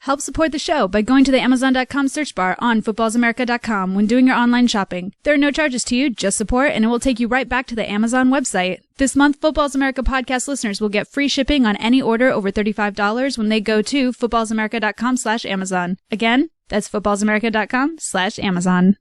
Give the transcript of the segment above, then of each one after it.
Help support the show by going to the Amazon.com search bar on footballsamerica.com when doing your online shopping. There are no charges to you, just support, and it will take you right back to the Amazon website. This month, Footballs America podcast listeners will get free shipping on any order over $35 when they go to footballsamerica.com/Amazon. Again, that's footballsamerica.com/Amazon.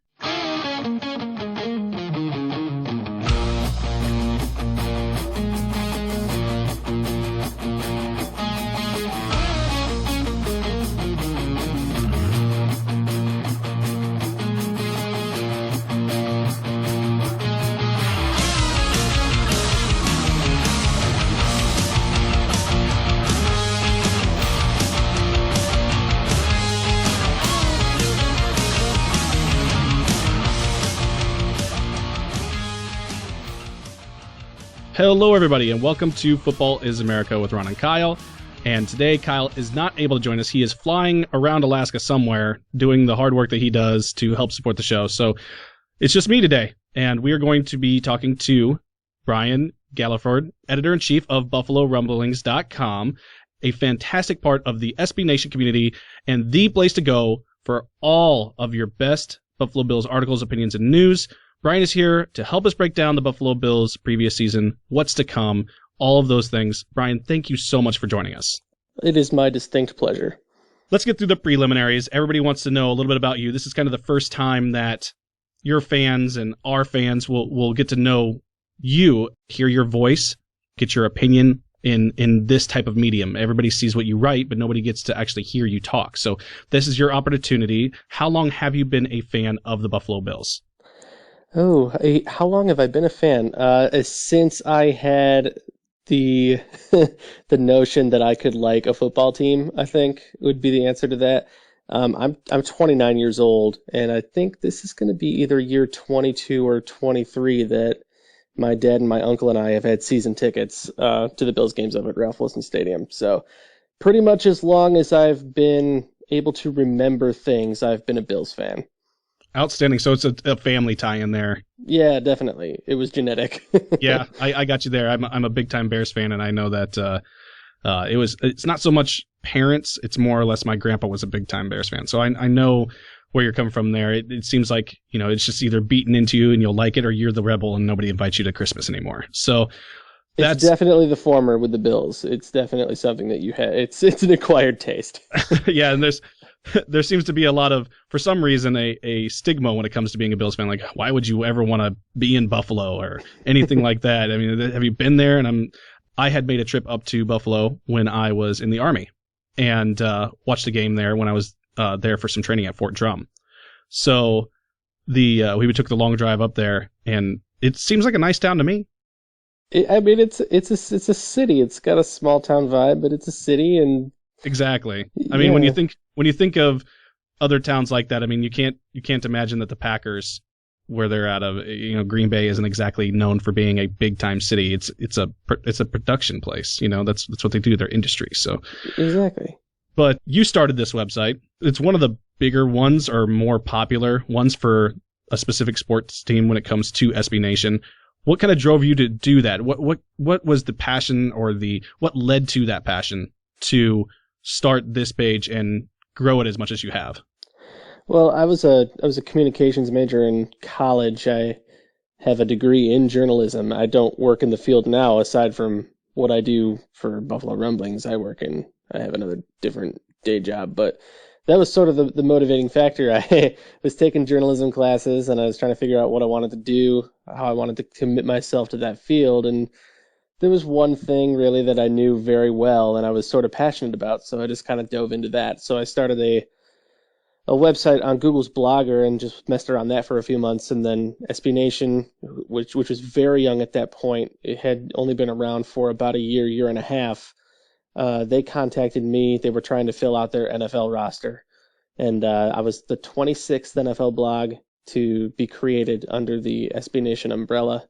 Hello, everybody, and welcome to Football is America with Ron and Kyle. And today, Kyle is not able to join us. He is flying around Alaska somewhere, doing the hard work that he does to help support the show. So it's just me today, and we are going to be talking to Brian Galliford, editor-in-chief of BuffaloRumblings.com, a fantastic part of the SB Nation community, and the place to go for all of your best Buffalo Bills articles, opinions, and news. Brian is here to help us break down the Buffalo Bills previous season, what's to come, all of those things. Brian, thank you so much for joining us. It is my distinct pleasure. Let's get through the preliminaries. Everybody wants to know a little bit about you. This is kind of the first time that your fans and our fans will get to know you, hear your voice, get your opinion in this type of medium. Everybody sees what you write, but nobody gets to actually hear you talk. So this is your opportunity. How long have you been a fan of the Buffalo Bills? Oh, how long have I been a fan? Since I had the the notion that I could like a football team, I think would be the answer to that. I'm 29 years old, and I think this is going to be either year 22 or 23 that my dad and my uncle and I have had season tickets to the Bills games up at Ralph Wilson Stadium. So pretty much as long as I've been able to remember things, I've been a Bills fan. Outstanding. So it's a family tie in there. Yeah, definitely. It was genetic. Yeah, I got you there. I'm a big time Bears fan, and I know that it's not so much parents. It's more or less my grandpa was a big time Bears fan. So I know where you're coming from there. It seems like, it's just either beaten into you and you'll like it, or you're the rebel and nobody invites you to Christmas anymore. So it's definitely the former with the Bills. It's definitely something that you have. It's an acquired taste. Yeah, and there seems to be a lot of, for some reason, a stigma when it comes to being a Bills fan. Like, why would you ever want to be in Buffalo or anything like that? I mean, have you been there? And I had made a trip up to Buffalo when I was in the Army and watched a game there when I was there for some training at Fort Drum. So we took the long drive up there, and it seems like a nice town to me. It's a city. It's got a small town vibe, but it's a city, and exactly. I mean, when you think of other towns like that, I mean, you can't imagine that the Packers, where they're out of, Green Bay isn't exactly known for being a big time city. It's a production place. That's what they do. Their industry. So exactly. But you started this website. It's one of the bigger ones, or more popular ones, for a specific sports team when it comes to SB Nation. What kind of drove you to do that? What was the passion, or what led to that passion to start this page and grow it as much as you have? Well, I was a communications major in college. I have a degree in journalism. I don't work in the field now, aside from what I do for Buffalo Rumblings. I have another different day job, but that was sort of the motivating factor. I was taking journalism classes, and I was trying to figure out what I wanted to do, how I wanted to commit myself to that field, and there was one thing really that I knew very well and I was sort of passionate about, so I just kind of dove into that. So I started a website on Google's Blogger and just messed around that for a few months, and then SB Nation, which was very young at that point, it had only been around for about a year and a half. They contacted me. They were trying to fill out their NFL roster, and I was the 26th NFL blog to be created under the SB Nation umbrella.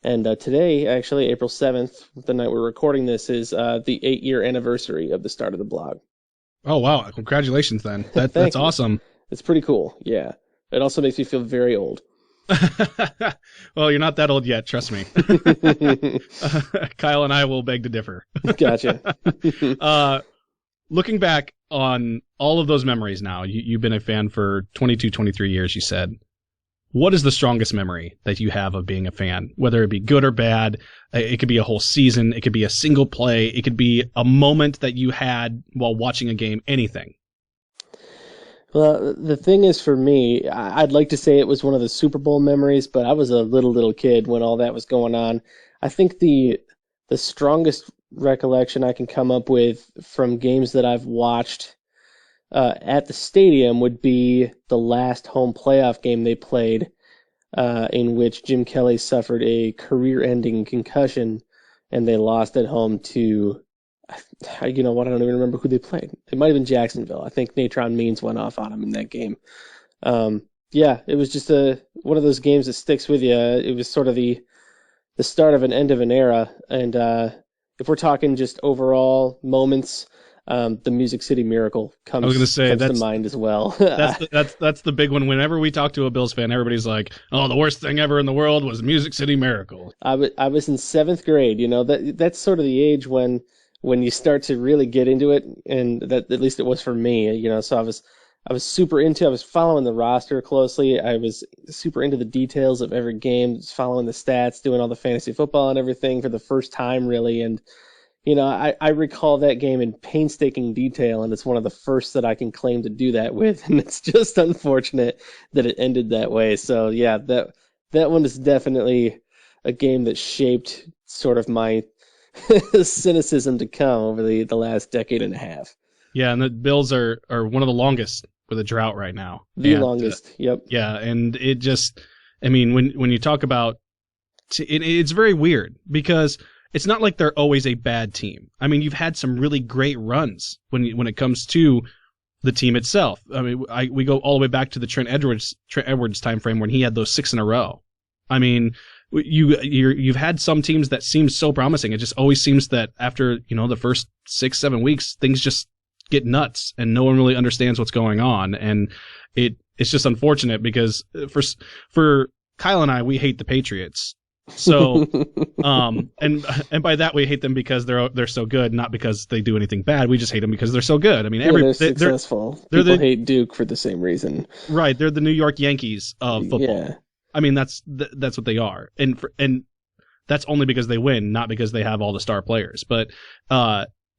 And today, actually, April 7th, the night we're recording this, is the 8-year anniversary of the start of the blog. Oh, wow. Congratulations, then. That's awesome. It's pretty cool, yeah. It also makes me feel very old. Well, you're not that old yet, trust me. Kyle and I will beg to differ. Gotcha. looking back on all of those memories now, you've been a fan for 22, 23 years, you said. What is the strongest memory that you have of being a fan? Whether it be good or bad, it could be a whole season, it could be a single play, it could be a moment that you had while watching a game, anything. Well, the thing is, for me, I'd like to say it was one of the Super Bowl memories, but I was a little kid when all that was going on. I think the strongest recollection I can come up with from games that I've watched at the stadium would be the last home playoff game they played, in which Jim Kelly suffered a career-ending concussion, and they lost at home to, you know what, I don't even remember who they played. It might have been Jacksonville. I think Natron Means went off on him in that game. Yeah, it was just one of those games that sticks with you. It was sort of the start of an end of an era, and if we're talking just overall moments, the Music City Miracle comes to mind as well. that's the big one. Whenever we talk to a Bills fan, everybody's like, "Oh, the worst thing ever in the world was Music City Miracle." I was in 7th grade. You know, that's sort of the age when you start to really get into it, and that, at least it was for me. You know, so I was super into. I was following the roster closely. I was super into the details of every game, following the stats, doing all the fantasy football and everything for the first time, really. And you know, I recall that game in painstaking detail, and it's one of the first that I can claim to do that with, and it's just unfortunate that it ended that way. So yeah, that one is definitely a game that shaped sort of my cynicism to come over the last decade and a half. Yeah, and the Bills are one of the longest with a drought right now. The longest, yep. Yeah, and it just, I mean, when you talk about, it's very weird because it's not like they're always a bad team. I mean, you've had some really great runs when it comes to the team itself. I mean, we go all the way back to the Trent Edwards time frame when he had those 6 in a row. I mean, you've had some teams that seem so promising. It just always seems that after, you know, the first 6-7 weeks, things just get nuts and no one really understands what's going on. And it's just unfortunate because for Kyle and I, we hate the Patriots. So, and by that we hate them because they're so good, not because they do anything bad. We just hate them because they're so good. I mean, they're successful. People hate Duke for the same reason. Right. They're the New York Yankees of football. Yeah. I mean, that's what they are. And that's only because they win, not because they have all the star players. But,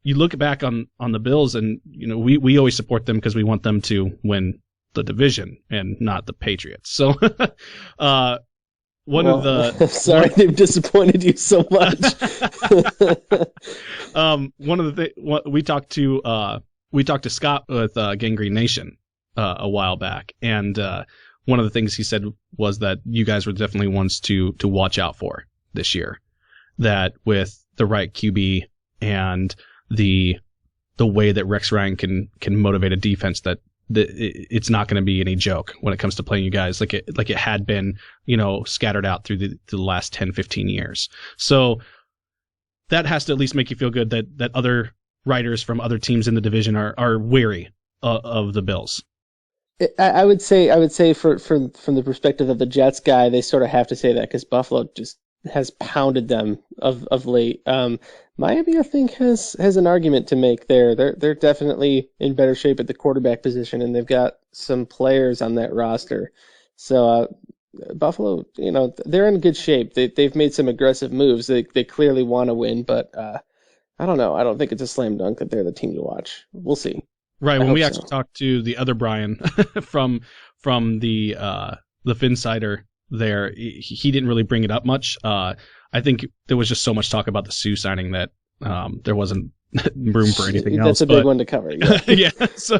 you look back on the Bills and, you know, we always support them because we want them to win the division and not the Patriots. So, I'm sorry they've disappointed you so much. One of the things we talked to Scott with Gangrene Nation a while back, and one of the things he said was that you guys were definitely ones to watch out for this year. That with the right QB and the way that Rex Ryan can motivate a defense, that it's not going to be any joke when it comes to playing you guys like it had been, you know, scattered out through the last 10-15 years. So that has to at least make you feel good that other writers from other teams in the division are wary of the Bills. I would say from the perspective of the Jets guy, they sort of have to say that because Buffalo just has pounded them of late. Miami, I think, has an argument to make there. They're definitely in better shape at the quarterback position, and they've got some players on that roster. So Buffalo, you know, they're in good shape. They've made some aggressive moves. They clearly want to win, but I don't know. I don't think it's a slam dunk that they're the team to watch. We'll see. Right. When we actually talked to the other Brian from the Finsider there, he didn't really bring it up much. I think there was just so much talk about the Sue signing that there wasn't room for anything else. That's a big one to cover. Yeah. Yeah. So,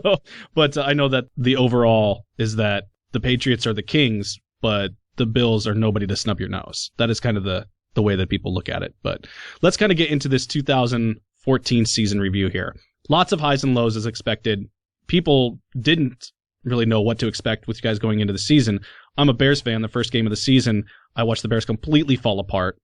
but I know that the overall is that the Patriots are the kings, but the Bills are nobody to snub your nose. That is kind of the way that people look at it. But let's kind of get into this 2014 season review here. Lots of highs and lows as expected. People didn't really know what to expect with you guys going into the season. I'm a Bears fan. The first game of the season, I watched the Bears completely fall apart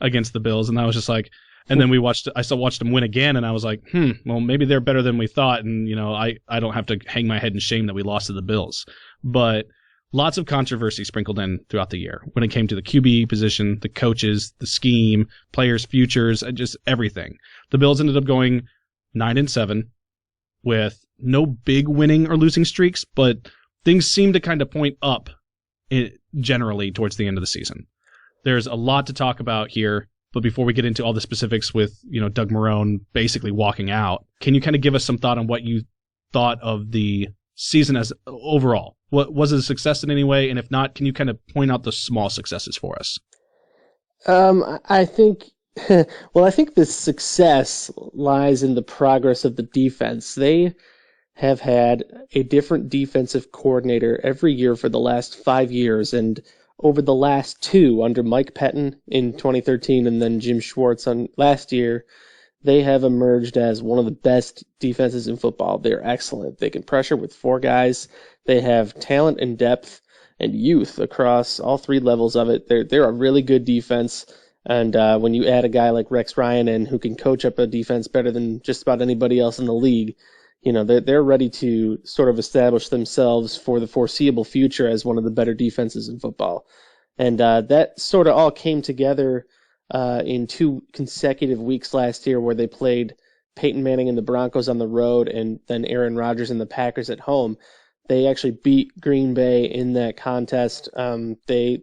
against the Bills, and I was just like, and then I still watched them win again, and I was like, well, maybe they're better than we thought, and you know, I don't have to hang my head in shame that we lost to the Bills. But lots of controversy sprinkled in throughout the year when it came to the QB position, the coaches, the scheme, players' futures, and just everything. The Bills ended up going 9-7, with no big winning or losing streaks, but things seem to kind of point up generally towards the end of the season. There's a lot to talk about here, but before we get into all the specifics with, Doug Marrone basically walking out, can you kind of give us some thought on what you thought of the season as overall? What was it a success in any way? And if not, can you kind of point out the small successes for us? I think, I think the success lies in the progress of the defense. They have had a different defensive coordinator every year for the last 5 years, and over the last 2, under Mike Pettin in 2013 and then Jim Schwartz last year, they have emerged as one of the best defenses in football. They're excellent. They can pressure with 4 guys. They have talent and depth and youth across all 3 levels of it. They're a really good defense. And when you add a guy like Rex Ryan in who can coach up a defense better than just about anybody else in the league, they're ready to sort of establish themselves for the foreseeable future as one of the better defenses in football. And that sort of all came together in 2 consecutive weeks last year where they played Peyton Manning and the Broncos on the road and then Aaron Rodgers and the Packers at home. They actually beat Green Bay in that contest. They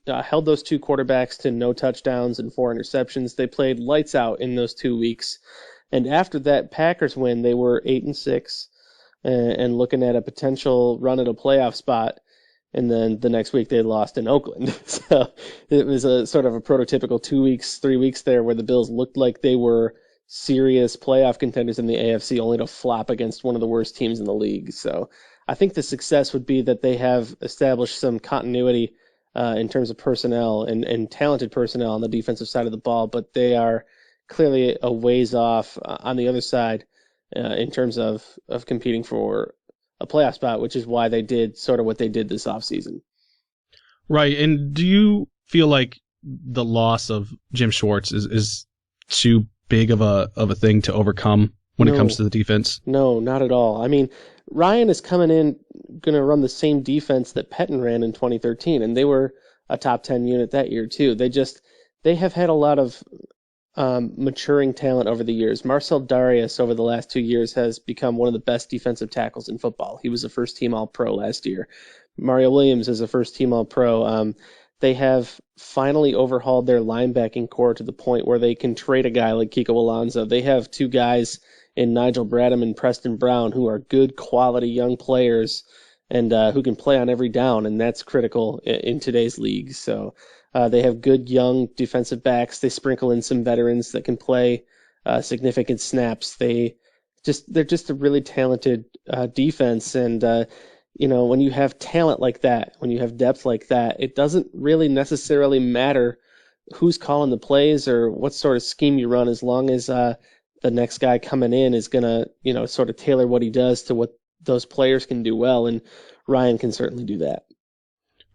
held those 2 quarterbacks to no touchdowns and 4 interceptions. They played lights out in those 2 weeks. And after that Packers win, they were 8-6 and looking at a potential run at a playoff spot. And then the next week they lost in Oakland. So it was a sort of a prototypical 2 weeks, 3 weeks there where the Bills looked like they were serious playoff contenders in the AFC, only to flop against one of the worst teams in the league. So I think the success would be that they have established some continuity in terms of personnel and talented personnel on the defensive side of the ball, but they are clearly a ways off on the other side in terms of competing for a playoff spot, which is why they did sort of what they did this offseason. Right. And do you feel like the loss of Jim Schwartz is too big of a thing to overcome when it comes to the defense? No, not at all. I mean, Ryan is coming in going to run the same defense that Pettin ran in 2013, and they were a top 10 unit that year too. They have had a lot of maturing talent over the years. Marcel Darius over the last 2 years has become one of the best defensive tackles in football. He was a first-team All-Pro last year. Mario Williams is a first-team All-Pro. They have finally overhauled their linebacking core to the point where they can trade a guy like Kiko Alonso. They have 2 guys in Nigel Bradham and Preston Brown who are good quality young players and who can play on every down, and that's critical in today's league. So they have good young defensive backs. They sprinkle in some veterans that can play significant snaps. They're just a really talented defense. And when you have talent like that, when you have depth like that, it doesn't really necessarily matter who's calling the plays or what sort of scheme you run, as long as the next guy coming in is gonna sort of tailor what he does to what those players can do well. And Ryan can certainly do that.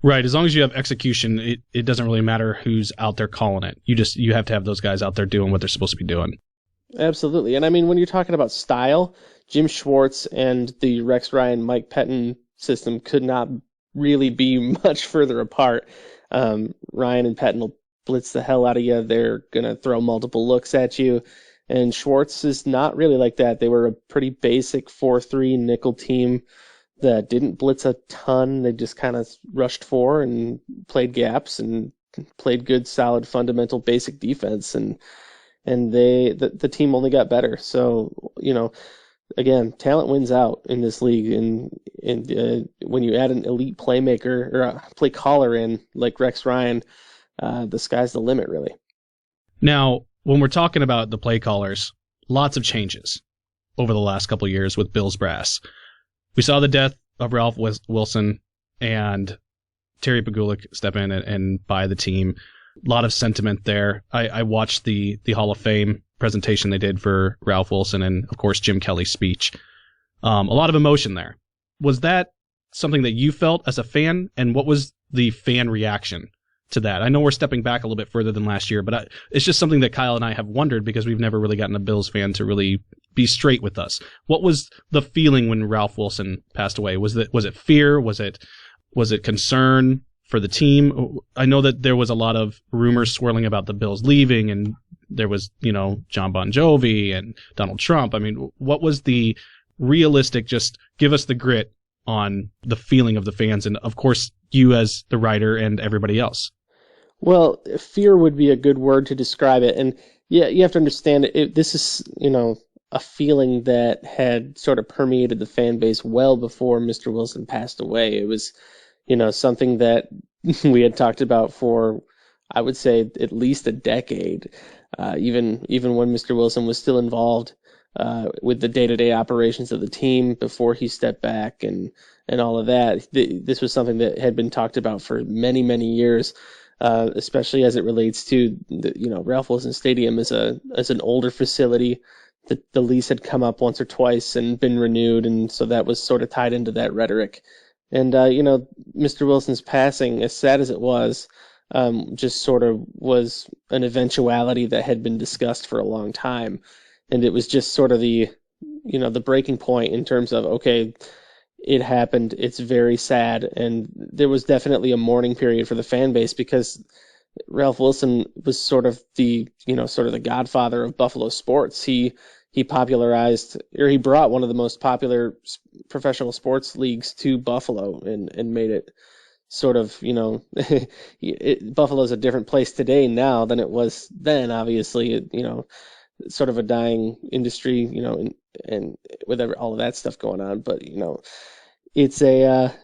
Right. As long as you have execution, it doesn't really matter who's out there calling it. You have to have those guys out there doing what they're supposed to be doing. Absolutely. And I mean, when you're talking about style, Jim Schwartz and the Rex Ryan, Mike Pettin system could not really be much further apart. Ryan and Pettin will blitz the hell out of you. They're going to throw multiple looks at you. And Schwartz is not really like that. They were a pretty basic 4-3 nickel team that didn't blitz a ton. They just kind of rushed 4 and played gaps and played good, solid, fundamental, basic defense. And the team only got better. So, again, talent wins out in this league. And when you add an elite playmaker or a play caller in like Rex Ryan, the sky's the limit, really. Now, when we're talking about the play callers, lots of changes over the last couple of years with Bills brass. We saw the death of Ralph Wilson and Terry Pagulik step in and buy the team. A lot of sentiment there. I watched the Hall of Fame presentation they did for Ralph Wilson and, of course, Jim Kelly's speech. A lot of emotion there. Was that something that you felt as a fan, and what was the fan reaction to that? I know we're stepping back a little bit further than last year, but it's just something that Kyle and I have wondered because we've never really gotten a Bills fan to really be straight with us. What was the feeling when Ralph Wilson passed away? Was it fear? Was it concern for the team? I know that there was a lot of rumors swirling about the Bills leaving, and there was, John Bon Jovi and Donald Trump. I mean, what was the realistic, just give us the grit on the feeling of the fans and, of course, you as the writer and everybody else. Well, fear would be a good word to describe it. And yeah, you have to understand this is, a feeling that had sort of permeated the fan base well before Mr. Wilson passed away. It was, something that we had talked about for, I would say, at least a decade. Even when Mr. Wilson was still involved with the day-to-day operations of the team before he stepped back and all of that. This was something that had been talked about for many, many years. Especially as it relates to Ralph Wilson Stadium as an older facility. The lease had come up once or twice and been renewed, and so that was sort of tied into that rhetoric. And Mr. Wilson's passing, as sad as it was, just sort of was an eventuality that had been discussed for a long time, and it was just sort of the breaking point in terms of, okay, it happened. It's very sad. And there was definitely a mourning period for the fan base because Ralph Wilson was sort of the godfather of Buffalo sports. He popularized, or he brought one of the most popular professional sports leagues to Buffalo and made it sort of, Buffalo's a different place today now than it was then, obviously, sort of a dying industry, and with all of that stuff going on. But, it's a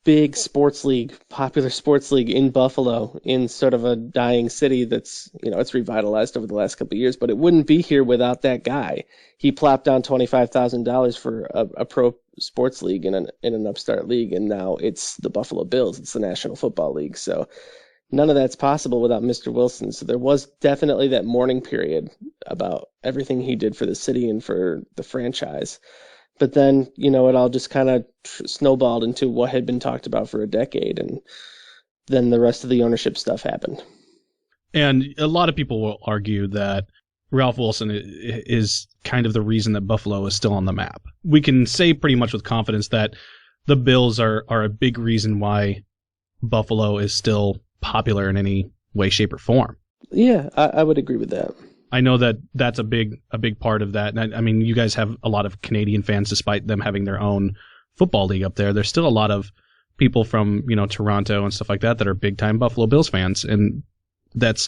big sports league, popular sports league in Buffalo, in sort of a dying city that's, it's revitalized over the last couple of years, but it wouldn't be here without that guy. He plopped down $25,000 for a pro sports league in an upstart league, and now it's the Buffalo Bills. It's the National Football League. So none of that's possible without Mr. Wilson. So there was definitely that mourning period about everything he did for the city and for the franchise. But then, it all just kind of snowballed into what had been talked about for a decade, and then the rest of the ownership stuff happened. And a lot of people will argue that Ralph Wilson is kind of the reason that Buffalo is still on the map. We can say pretty much with confidence that the Bills are a big reason why Buffalo is still popular in any way, shape, or form. Yeah, I would agree with that. I know that that's a big part of that. And I mean, you guys have a lot of Canadian fans, despite them having their own football league up there. There's still a lot of people from, Toronto and stuff like that are big time Buffalo Bills fans. And that's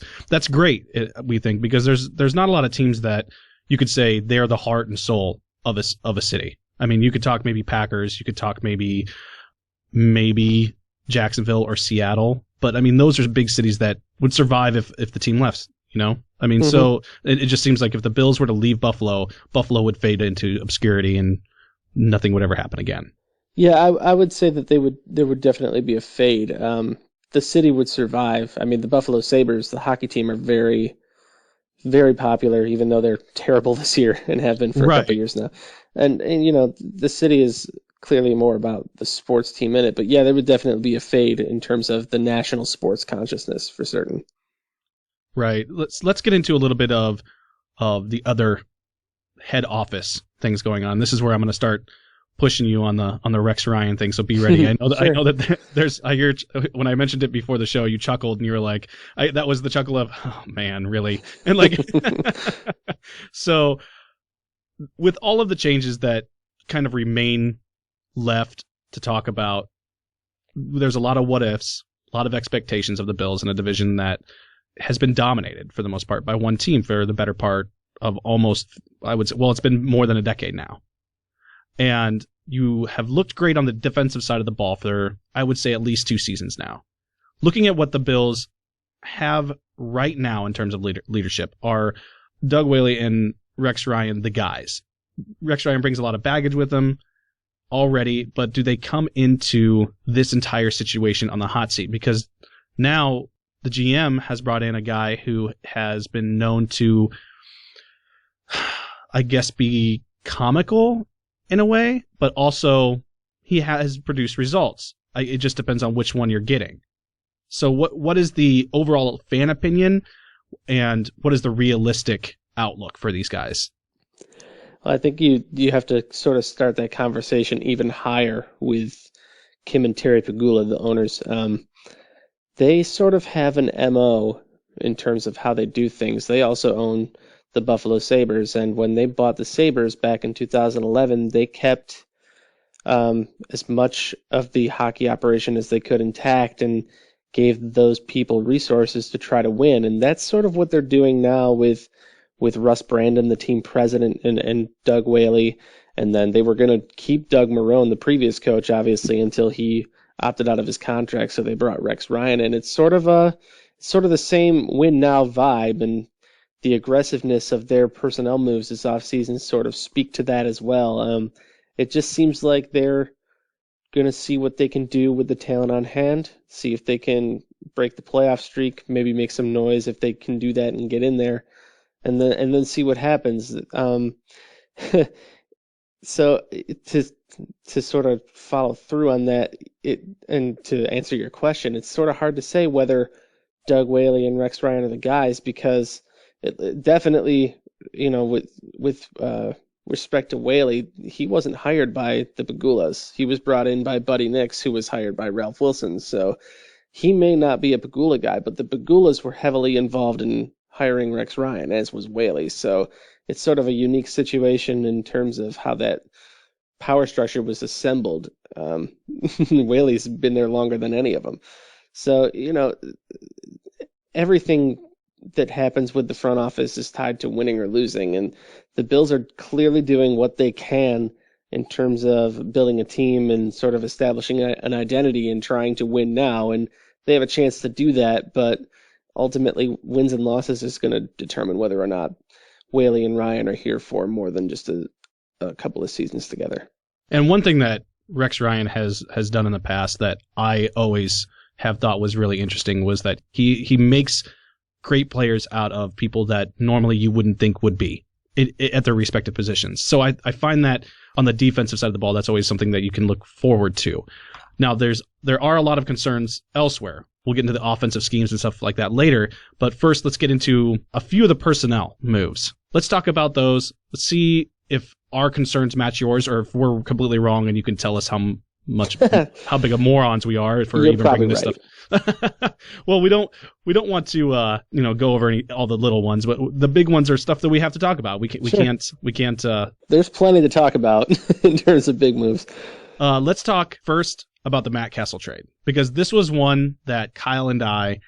great, we think, because there's not a lot of teams that you could say they're the heart and soul of a city. I mean, you could talk maybe Packers, you could talk maybe Jacksonville or Seattle, but I mean, those are big cities that would survive if the team left. I mean, mm-hmm. So it just seems like if the Bills were to leave Buffalo would fade into obscurity and nothing would ever happen again. Yeah, I would say that there would definitely be a fade. The city would survive. I mean, the Buffalo Sabres, the hockey team, are very, very popular, even though they're terrible this year and have been for a couple of years now. And the city is clearly more about the sports team in it. But yeah, there would definitely be a fade in terms of the national sports consciousness for certain. Right. Let's get into a little bit of the other head office things going on. This is where I'm going to start pushing you on the Rex Ryan thing. So be ready. I know that, sure. I know that there's. I hear when I mentioned it before the show, you chuckled and you were like, that was the chuckle of, oh man, really? And like, so with all of the changes that kind of remain left to talk about, there's a lot of what ifs, a lot of expectations of the Bills in a division that has been dominated for the most part by one team for the better part of almost, I would say, well, it's been more than a decade now. And you have looked great on the defensive side of the ball for, I would say, at least 2 seasons now. Looking at what the Bills have right now in terms of leadership, are Doug Whaley and Rex Ryan the guys? Rex Ryan brings a lot of baggage with him already, but do they come into this entire situation on the hot seat? Because now the GM has brought in a guy who has been known to, I guess, be comical in a way, but also he has produced results. It just depends on which one you're getting. So what is the overall fan opinion, and what is the realistic outlook for these guys? Well, I think you have to sort of start that conversation even higher with Kim and Terry Pegula, the owners. They sort of have an MO in terms of how they do things. They also own the Buffalo Sabres. And when they bought the Sabres back in 2011, they kept as much of the hockey operation as they could intact and gave those people resources to try to win. And that's sort of what they're doing now with Russ Brandon, the team president, and Doug Whaley. And then they were going to keep Doug Marrone, the previous coach, obviously, until he opted out of his contract. So they brought Rex Ryan in. It's sort of the same win now vibe, and the aggressiveness of their personnel moves this offseason sort of speak to that as well. It just seems like they're going to see what they can do with the talent on hand, see if they can break the playoff streak, maybe make some noise if they can do that and get in there, and then see what happens. So to sort of follow through on that, and to answer your question, it's sort of hard to say whether Doug Whaley and Rex Ryan are the guys, because it definitely, with respect to Whaley, he wasn't hired by the Pagulas. He was brought in by Buddy Nix, who was hired by Ralph Wilson. So he may not be a Pagula guy, but the Pagulas were heavily involved in hiring Rex Ryan, as was Whaley. So it's sort of a unique situation in terms of how that power structure was assembled. Whaley's been there longer than any of them. So, everything that happens with the front office is tied to winning or losing, and the Bills are clearly doing what they can in terms of building a team and sort of establishing an identity and trying to win now, and they have a chance to do that, but ultimately wins and losses is going to determine whether or not Whaley and Ryan are here for more than just a couple of seasons together. And one thing that Rex Ryan has done in the past that I always have thought was really interesting was that he makes great players out of people that normally you wouldn't think would be at their respective positions. So I find that on the defensive side of the ball, that's always something that you can look forward to. Now, there are a lot of concerns elsewhere. We'll get into the offensive schemes and stuff like that later, but first let's get into a few of the personnel moves. Let's talk about those. Let's see if our concerns match yours, or if we're completely wrong and you can tell us how how big of morons we are for You're even bringing this right. stuff. Well, we don't want to go over all the little ones, but the big ones are stuff that we have to talk about. We can't. There's plenty to talk about in terms of big moves. Let's talk first about the Matt Castle trade, because this was one that Kyle and I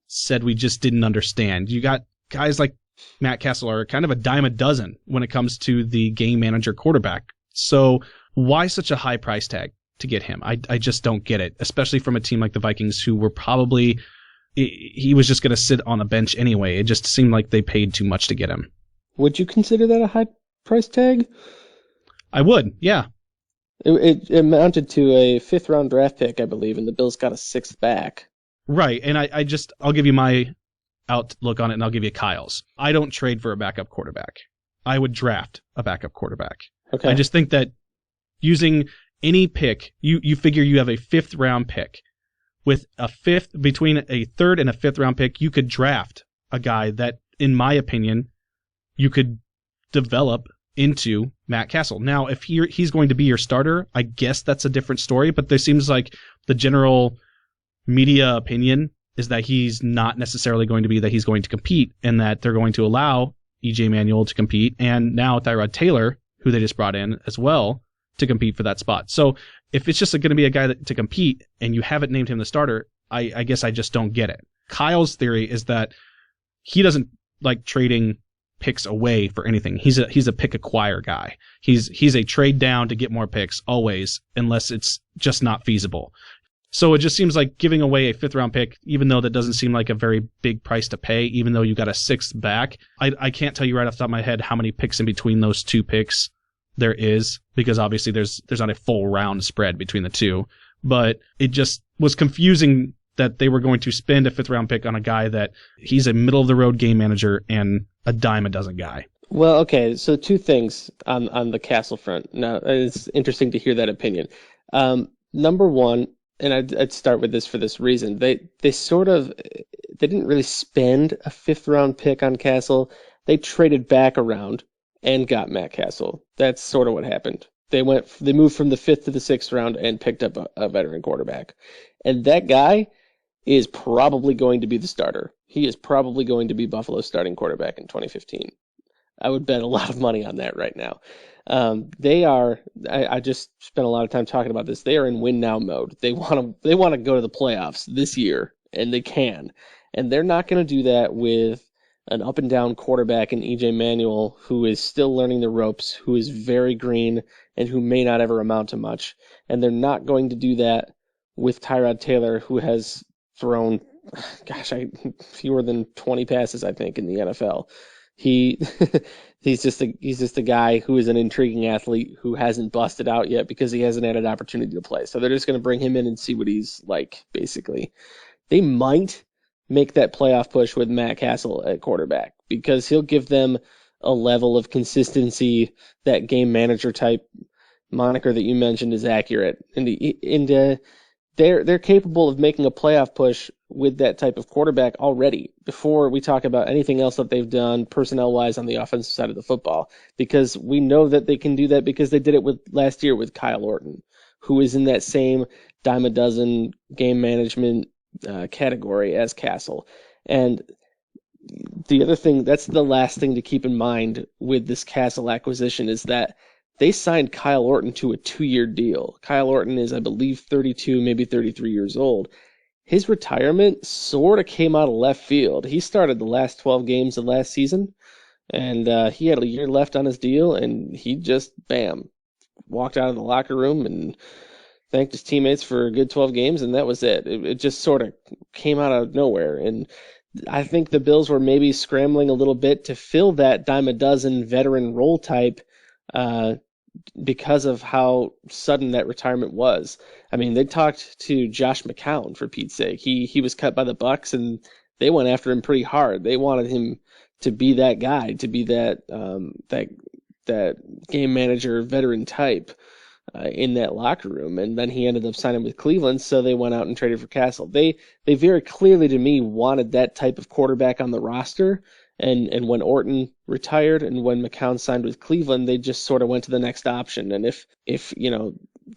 said we just didn't understand. You got guys like Matt Castle are kind of a dime a dozen when it comes to the game manager quarterback. So why such a high price tag to get him? I just don't get it, especially from a team like the Vikings, who were probably, he was just going to sit on a bench anyway. It just seemed like they paid too much to get him. Would you consider that a high price tag? I would, yeah. It amounted to a 5th round draft pick, I believe, and the Bills got a 6th back. Right, and I'll give you my outlook on it, and I'll give you Kyle's. I don't trade for a backup quarterback. I would draft a backup quarterback. Okay. I just think that using any pick, you figure you have a 5th round pick. With between a 3rd and a 5th round pick, you could draft a guy that, in my opinion, you could develop into Matt Castle. Now, if he's going to be your starter, I guess that's a different story, but there seems like the general media opinion is that he's not necessarily going to be that he's going to compete, and that they're going to allow E.J. Manuel to compete, and now Tyrod Taylor, who they just brought in as well, to compete for that spot. So if it's just going to be a guy to compete and you haven't named him the starter, I guess I just don't get it. Kyle's theory is that he doesn't like trading picks away for anything. He's a pick acquire guy. He's a trade down to get more picks always, unless it's just not feasible. So it just seems like giving away a 5th round pick, even though that doesn't seem like a very big price to pay, even though you got a 6th back. I can't tell you right off the top of my head how many picks in between those two picks there is, because obviously there's not a full round spread between the two. But it just was confusing that they were going to spend a 5th round pick on a guy that he's a middle of the road game manager and a dime a dozen guy. Well, okay, so two things on the Castle front. Now, it's interesting to hear that opinion. Number one, and I'd start with this for this reason. They didn't really spend a 5th round pick on Castle. They traded back around and got Matt Castle. That's sort of what happened. They moved from the 5th to the 6th round and picked up a veteran quarterback. And that guy is probably going to be the starter. He is probably going to be Buffalo's starting quarterback in 2015. I would bet a lot of money on that right now. They are. I just spent a lot of time talking about this. They are in win now mode. They want to go to the playoffs this year, and they can. And they're not going to do that with an up and down quarterback in EJ Manuel, who is still learning the ropes, who is very green, and who may not ever amount to much. And they're not going to do that with Tyrod Taylor, who has thrown, fewer than 20 passes, I think, in the NFL. He's just a guy who is an intriguing athlete who hasn't busted out yet because he hasn't had an opportunity to play. So they're just going to bring him in and see what he's like, basically. They might make that playoff push with Matt Castle at quarterback because he'll give them a level of consistency. That game manager type moniker that you mentioned is accurate. And they're capable of making a playoff push with that type of quarterback already before we talk about anything else that they've done personnel-wise on the offensive side of the football, because we know that they can do that because they did it with last year with Kyle Orton, who is in that same dime a dozen game management category as Castle. And the other thing, that's the last thing to keep in mind with this Castle acquisition, is that they signed Kyle Orton to a 2-year deal. Kyle Orton is, I believe, 32, maybe 33 years old. His retirement sort of came out of left field. He started the last 12 games of last season, and he had a year left on his deal, and he just, bam, walked out of the locker room and thanked his teammates for a good 12 games, and that was it. It just sort of came out of nowhere, and I think the Bills were maybe scrambling a little bit to fill that dime a dozen veteran role type because of how sudden that retirement was. I mean, they talked to Josh McCown, for Pete's sake. He was cut by the Bucs, and they went after him pretty hard. They wanted him to be that guy, to be that that game manager veteran type in that locker room. And then he ended up signing with Cleveland, so they went out and traded for Castle. They very clearly, to me, wanted that type of quarterback on the roster. And when Orton retired and when McCown signed with Cleveland, they just sort of went to the next option. And if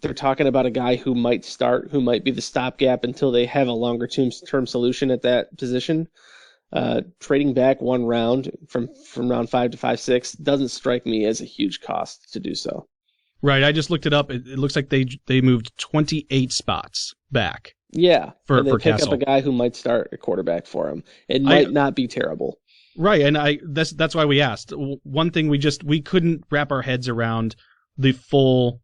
they're talking about a guy who might start, who might be the stopgap until they have a longer term solution at that position, trading back one round from round 5 to 5-6 doesn't strike me as a huge cost to do so. Right. I just looked it up. It looks like they moved 28 spots back. Yeah. For pick Castle. up a guy who might start a quarterback for him. It might not be terrible. Right, and that's why we asked. One thing we couldn't wrap our heads around the full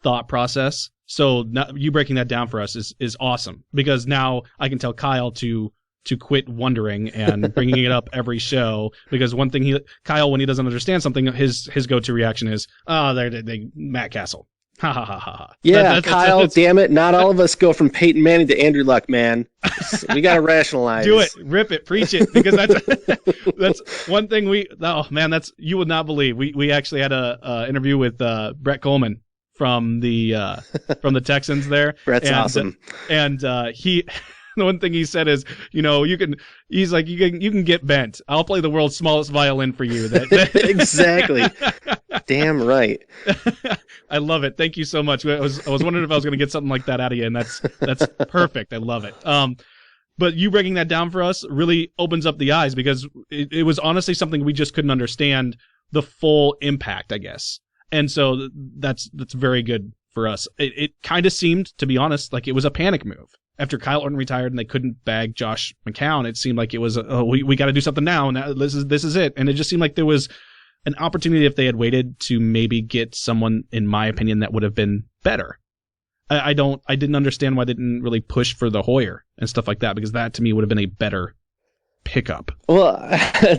thought process. So you breaking that down for us is awesome, because now I can tell Kyle to quit wondering and bringing it up every show, because one thing Kyle, when he doesn't understand something, his go-to reaction is, they Matt Castle. Ha ha ha ha. Yeah, Kyle, damn it. Not all of us go from Peyton Manning to Andrew Luck, man. We got to rationalize. Do it. Rip it. Preach it. Because that's one thing you would not believe. We actually had a interview with Brett Coleman from the Texans there. Brett's awesome. And the one thing he said is, you can get bent. I'll play the world's smallest violin for you. Exactly. Damn right. I love it. Thank you so much. I was wondering if I was going to get something like that out of you, and that's perfect. I love it. But you breaking that down for us really opens up the eyes, because it was honestly something we just couldn't understand the full impact, I guess. And so that's very good for us. It kind of seemed, to be honest, like it was a panic move. After Kyle Orton retired and they couldn't bag Josh McCown, it seemed like it was, we got to do something now, and this is it. And it just seemed like there was an opportunity, if they had waited, to maybe get someone, in my opinion, that would have been better. I didn't understand why they didn't really push for the Hoyer and stuff like that, because that to me would have been a better pickup. Well,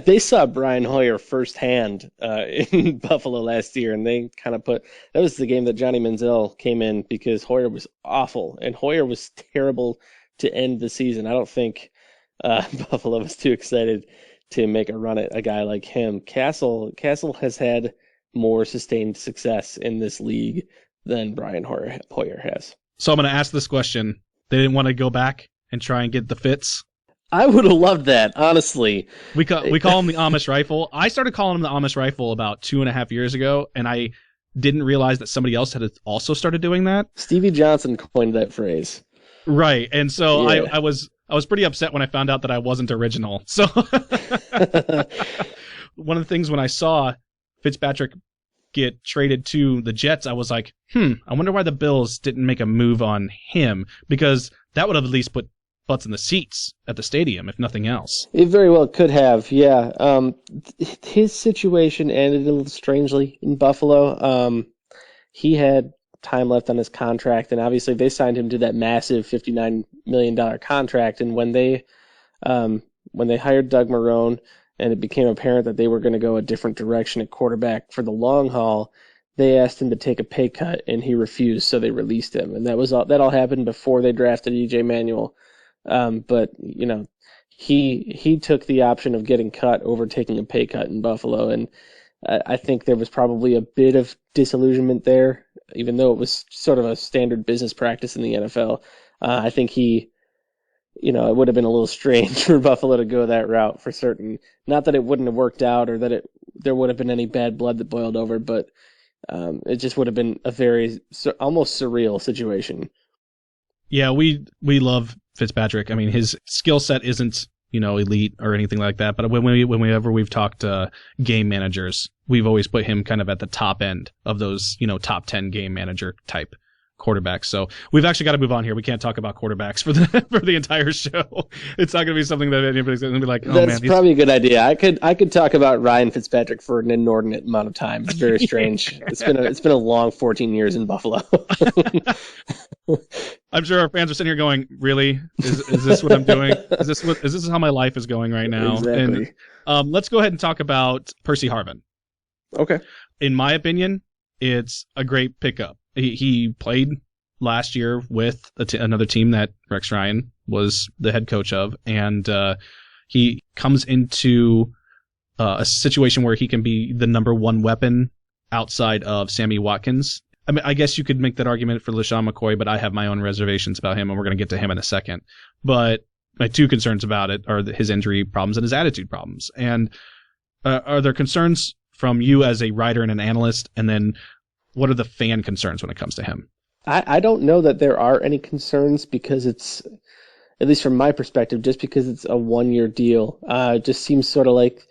they saw Brian Hoyer firsthand in Buffalo last year, and they kind of that was the game that Johnny Manziel came in, because Hoyer was awful, and Hoyer was terrible to end the season. I don't think Buffalo was too excited to make a run at a guy like him. Castle has had more sustained success in this league than Brian Hoyer has. So I'm going to ask this question. They didn't want to go back and try and get the Fitz? I would have loved that, honestly. We call him the Amish Rifle. I started calling him the Amish Rifle about 2.5 years ago, and I didn't realize that somebody else had also started doing that. Stevie Johnson coined that phrase. Right, and so yeah. I was pretty upset when I found out that I wasn't original. So one of the things when I saw Fitzpatrick get traded to the Jets, I was like, I wonder why the Bills didn't make a move on him, because that would have at least put butts in the seats at the stadium, if nothing else. It very well could have, yeah. His situation ended a little strangely in Buffalo. He had time left on his contract, and obviously they signed him to that massive $59 million contract, and when they hired Doug Marrone, and it became apparent that they were going to go a different direction at quarterback for the long haul, they asked him to take a pay cut, and he refused, so they released him. And that all happened before they drafted E.J. Manuel. But, he took the option of getting cut over taking a pay cut in Buffalo, and I think there was probably a bit of disillusionment there, even though it was sort of a standard business practice in the NFL. I think it would have been a little strange for Buffalo to go that route for certain. Not that it wouldn't have worked out or that there would have been any bad blood that boiled over, but it just would have been a very almost surreal situation. Yeah, we love Fitzpatrick. I mean, his skill set isn't elite or anything like that, but whenever we've talked to game managers, we've always put him kind of at the top end of those top 10 game manager type quarterbacks. So we've actually got to move on here. We can't talk about quarterbacks for the entire show. It's not going to be something that anybody's going to be like, oh man. That's probably a good idea. I could talk about Ryan Fitzpatrick for an inordinate amount of time. It's very strange. Yeah. It's been a long 14 years in Buffalo. I'm sure our fans are sitting here going, really? Is this what I'm doing? Is this how my life is going right now? Exactly. And let's go ahead and talk about Percy Harvin. Okay. In my opinion, it's a great pickup. He played last year with another team that Rex Ryan was the head coach of, and he comes into a situation where he can be the number one weapon outside of Sammy Watkins. I mean, I guess you could make that argument for LaShawn McCoy, but I have my own reservations about him, and we're going to get to him in a second. But my two concerns about it are his injury problems and his attitude problems. And are there concerns from you as a writer and an analyst, and then what are the fan concerns when it comes to him? I don't know that there are any concerns because it's, at least from my perspective, just because it's a one-year deal. It just seems sort of like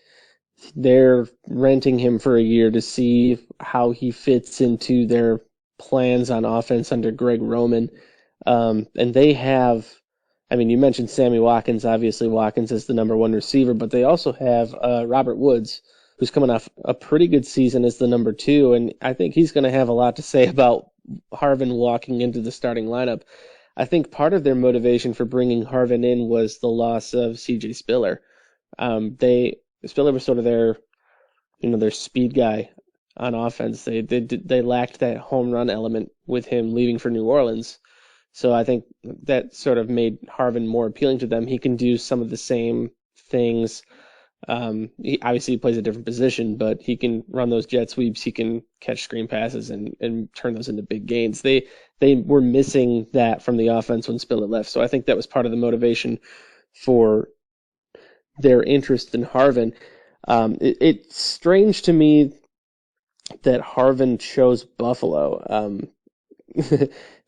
they're renting him for a year to see how he fits into their plans on offense under Greg Roman. And they have, I mean, you mentioned Sammy Watkins. Obviously, Watkins is the number one receiver, but they also have Robert Woods, who's coming off a pretty good season as the number two, and I think he's going to have a lot to say about Harvin walking into the starting lineup. I think part of their motivation for bringing Harvin in was the loss of C.J. Spiller. Spiller was sort of their speed guy on offense. They lacked that home run element with him leaving for New Orleans. So I think that sort of made Harvin more appealing to them. He can do some of the same things. He obviously plays a different position, but he can run those jet sweeps. He can catch screen passes and turn those into big gains. They were missing that from the offense when Spiller left. So I think that was part of the motivation for their interest in Harvin. It's strange to me that Harvin chose Buffalo.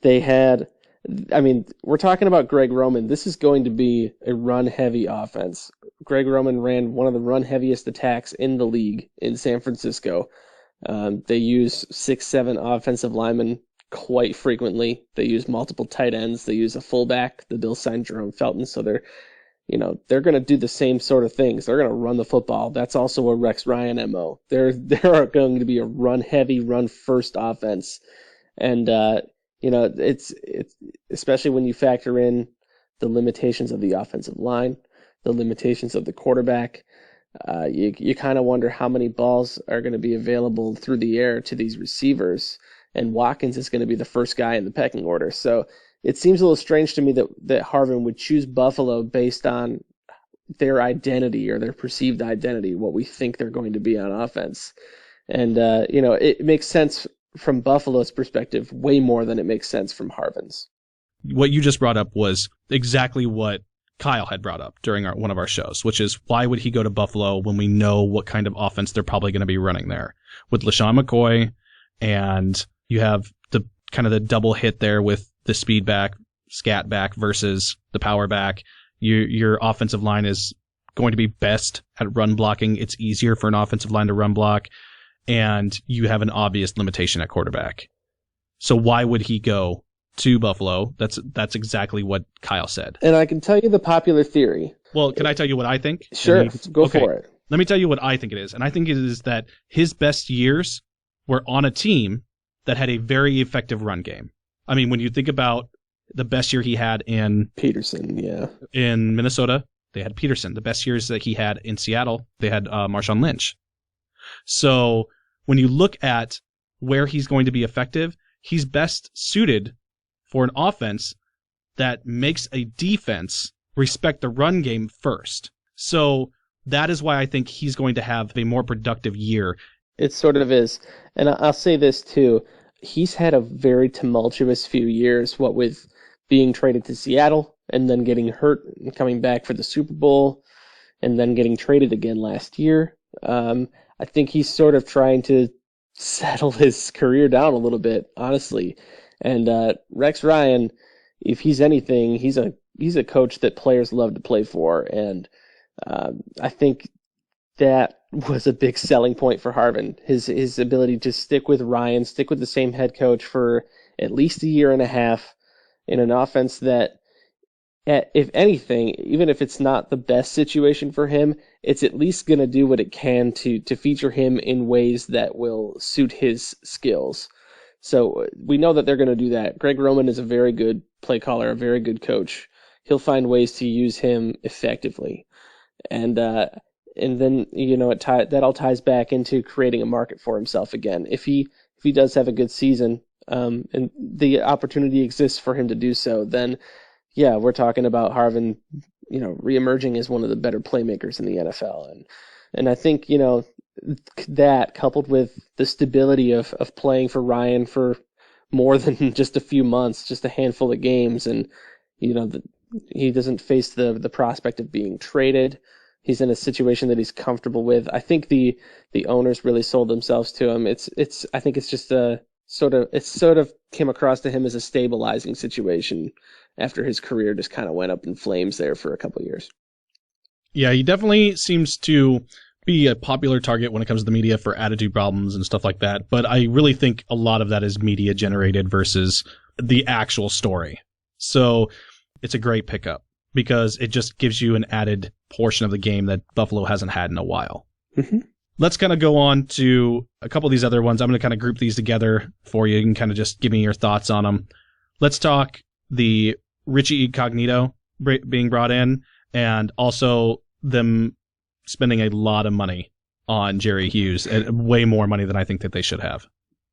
We're talking about Greg Roman. This is going to be a run-heavy offense. Greg Roman ran one of the run-heaviest attacks in the league in San Francisco. They use 6'7" offensive linemen quite frequently. They use multiple tight ends. They use a fullback. The Bills signed Jerome Felton, so they're going to do the same sort of things. They're going to run the football. That's also a Rex Ryan MO. They're going to be a run-heavy, run-first offense. And it's especially when you factor in the limitations of the offensive line, the limitations of the quarterback. You kind of wonder how many balls are going to be available through the air to these receivers, and Watkins is going to be the first guy in the pecking order. So it seems a little strange to me that Harvin would choose Buffalo based on their identity or their perceived identity, what we think they're going to be on offense. And it makes sense from Buffalo's perspective way more than it makes sense from Harvin's. What you just brought up was exactly what Kyle had brought up during one of our shows, which is why would he go to Buffalo when we know what kind of offense they're probably going to be running there with LaShawn McCoy, and you have the kind of the double hit there with the speed back, scat back versus the power back. Your offensive line is going to be best at run blocking. It's easier for an offensive line to run block. and you have an obvious limitation at quarterback. So why would he go to Buffalo? That's exactly what Kyle said. And I can tell you the popular theory. Well, can I tell you what I think? Sure, go for it. Let me tell you what I think it is. And I think it is that his best years were on a team that had a very effective run game. I mean, when you think about the best year he had in Peterson, yeah. In Minnesota, they had Peterson. The best years that he had in Seattle, they had Marshawn Lynch. So when you look at where he's going to be effective, he's best suited for an offense that makes a defense respect the run game first. So that is why I think he's going to have a more productive year. It sort of is. And I'll say this too. He's had a very tumultuous few years, what with being traded to Seattle and then getting hurt and coming back for the Super Bowl and then getting traded again last year. I think he's sort of trying to settle his career down a little bit, honestly. And Rex Ryan, if he's anything, he's a coach that players love to play for. And I think that was a big selling point for Harvin. His ability to stick with Ryan, stick with the same head coach for at least a year and a half in an offense that, if anything, even if it's not the best situation for him, it's at least going to do what it can to feature him in ways that will suit his skills. So we know that they're going to do that. Greg Roman is a very good play caller, a very good coach. He'll find ways to use him effectively. And then, that all ties back into creating a market for himself again. If he does have a good season, and the opportunity exists for him to do so, then yeah, we're talking about Harvin, reemerging as one of the better playmakers in the NFL. And I think, that coupled with the stability of playing for Ryan for more than just a few months, just a handful of games, and he doesn't face the prospect of being traded. He's in a situation that he's comfortable with. I think the owners really sold themselves to him. I think it's just sort of came across to him as a stabilizing situation after his career just kind of went up in flames there for a couple of years. Yeah, he definitely seems to be a popular target when it comes to the media for attitude problems and stuff like that. But I really think a lot of that is media generated versus the actual story. So it's a great pickup because it just gives you an added portion of the game that Buffalo hasn't had in a while. Mm-hmm. Let's kind of go on to a couple of these other ones. I'm going to kind of group these together for you. You can kind of just give me your thoughts on them. Let's talk the Richie Incognito being brought in and also them spending a lot of money on Jerry Hughes, and way more money than I think that they should have.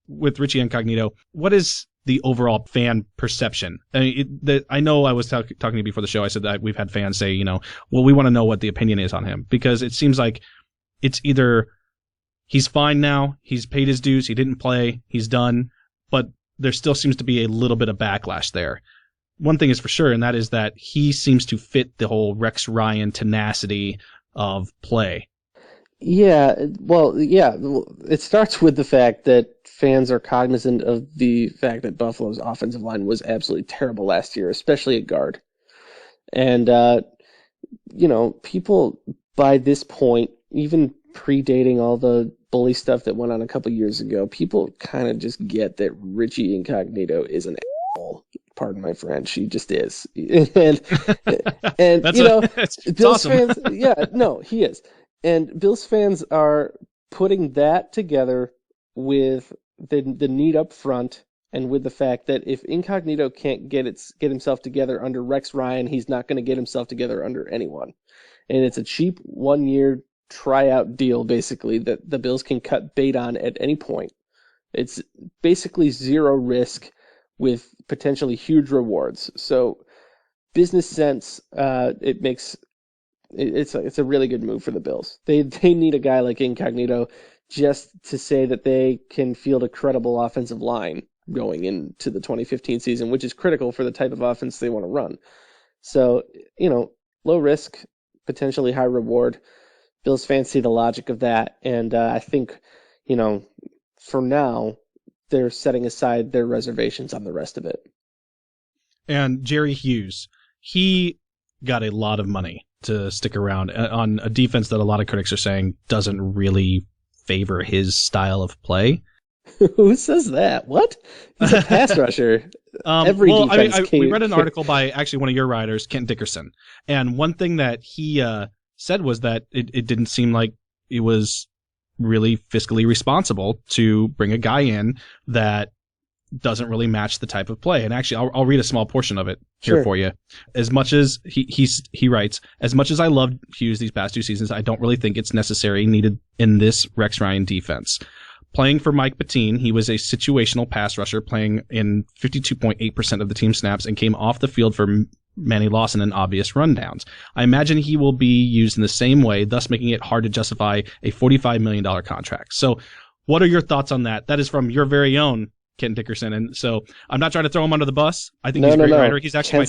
With Richie Incognito, what is the overall fan perception? I know I was talking to you before the show. I said that we've had fans say, well, we want to know what the opinion is on him, because it seems like it's either he's fine now, he's paid his dues, he didn't play, he's done, but there still seems to be a little bit of backlash there. One thing is for sure, and that is that he seems to fit the whole Rex Ryan tenacity of play. Yeah, it starts with the fact that fans are cognizant of the fact that Buffalo's offensive line was absolutely terrible last year, especially at guard. And, people by this point, even predating all the bully stuff that went on a couple years ago, people kind of just get that Richie Incognito is an asshole. Pardon my French, he just is. and Bills awesome. fans, he is. And Bills fans are putting that together with the need up front and with the fact that if Incognito can't get himself together under Rex Ryan, he's not going to get himself together under anyone. And it's a cheap 1-year tryout deal, basically, that the Bills can cut bait on at any point. It's basically zero risk with potentially huge rewards. So business sense, it's a really good move for the Bills. They need a guy like Incognito just to say that they can field a credible offensive line going into the 2015 season, which is critical for the type of offense they want to run. So, low risk, potentially high reward. Bills fans see the logic of that, and I think, for now, they're setting aside their reservations on the rest of it. And Jerry Hughes, he got a lot of money to stick around on a defense that a lot of critics are saying doesn't really favor his style of play. Who says that? What? He's a pass rusher. We read an article by actually one of your writers, Kent Dickerson, and one thing that he said was that it didn't seem like it was really fiscally responsible to bring a guy in that doesn't really match the type of play. And actually, I'll read a small portion of it here for you. As much as he writes, as much as I loved Hughes these past 2 seasons, I don't really think it's needed in this Rex Ryan defense. Playing for Mike Pettine, he was a situational pass rusher, playing in 52.8% of the team snaps and came off the field for Manny Lawson in obvious rundowns. I imagine he will be used in the same way, thus making it hard to justify a $45 million contract. So what are your thoughts on that? That is from your very own Ken Dickerson. And so I'm not trying to throw him under the bus. I think he's a great writer. He's actually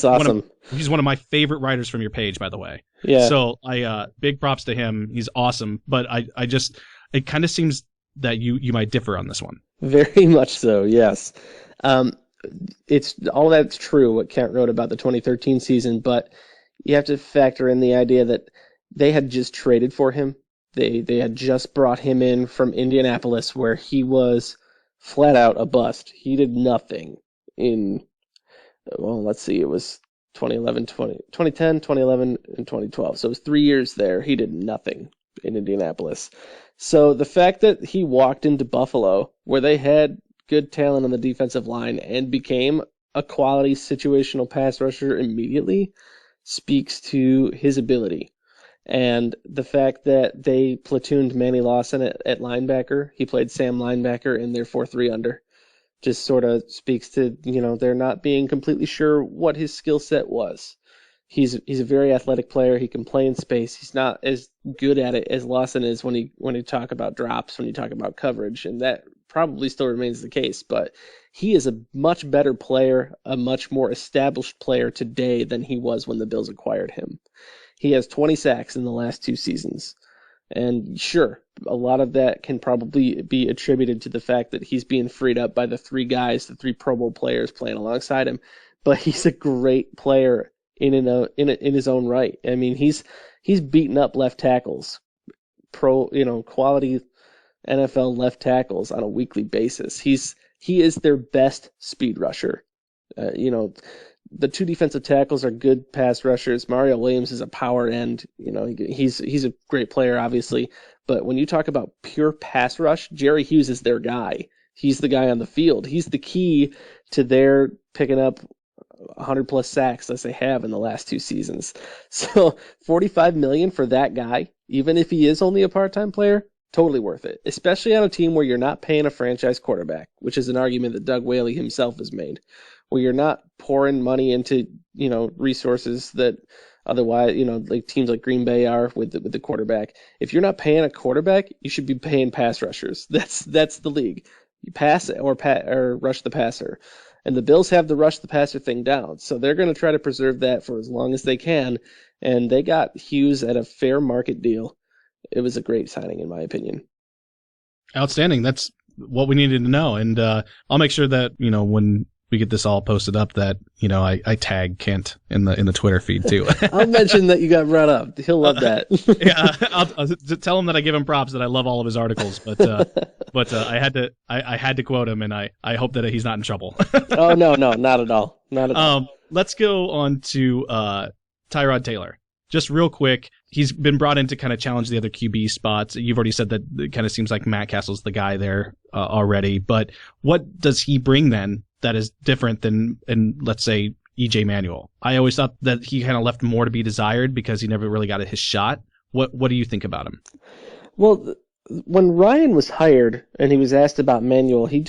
he's one of my favorite writers from your page, by the way. Yeah. So big props to him. He's awesome. But it kind of seems that you might differ on this one. Very much so, yes. It's all that's true what Kent wrote about the 2013 season, but you have to factor in the idea that they had just traded for him. They had just brought him in from Indianapolis, where he was flat out a bust. He did nothing in, let's see, it was 2010, 2011, and 2012. So it was 3 years there. He did nothing in Indianapolis. So the fact that he walked into Buffalo, where they had good talent on the defensive line and became a quality situational pass rusher immediately, speaks to his ability. And the fact that they platooned Manny Lawson at linebacker, he played Sam linebacker in their 4-3 under, just sort of speaks to, they're not being completely sure what his skill set was. He's a very athletic player. He can play in space. He's not as good at it as Lawson is when you talk about drops, when you talk about coverage, and that probably still remains the case. But he is a much better player, a much more established player today than he was when the Bills acquired him. He has 20 sacks in the last 2 seasons. And sure, a lot of that can probably be attributed to the fact that he's being freed up by the 3 Pro Bowl players playing alongside him. But he's a great player in his own right. I mean, he's beaten up left tackles, quality NFL left tackles on a weekly basis. He is their best speed rusher. The 2 defensive tackles are good pass rushers. Mario Williams is a power end. He's a great player, obviously. But when you talk about pure pass rush, Jerry Hughes is their guy. He's the guy on the field. He's the key to their picking up 100+ sacks as they have in the last 2 seasons. So $45 million for that guy, even if he is only a part-time player, totally worth it. Especially on a team where you're not paying a franchise quarterback, which is an argument that Doug Whaley himself has made. Where you're not pouring money into, resources that otherwise, like teams like Green Bay are with the quarterback. If you're not paying a quarterback, you should be paying pass rushers. That's the league. You pass or rush the passer. And the Bills have the rush the passer thing down. So they're going to try to preserve that for as long as they can. And they got Hughes at a fair market deal. It was a great signing, in my opinion. Outstanding. That's what we needed to know. And I'll make sure that, when we get this all posted up, that I tag Kent in the Twitter feed too. I'll mention that you got brought up. He'll love that. Yeah, I'll tell him that I give him props, that I love all of his articles, but I had to quote him, and I hope that he's not in trouble. Oh no, not at all, not at all. Let's go on to Tyrod Taylor. Just real quick, he's been brought in to kind of challenge the other QB spots. You've already said that it kind of seems like Matt Castle's the guy there already, but what does he bring then that is different than, let's say, EJ Manuel? I always thought that he kind of left more to be desired because he never really got his shot. What do you think about him? Well, when Ryan was hired and he was asked about Manuel, he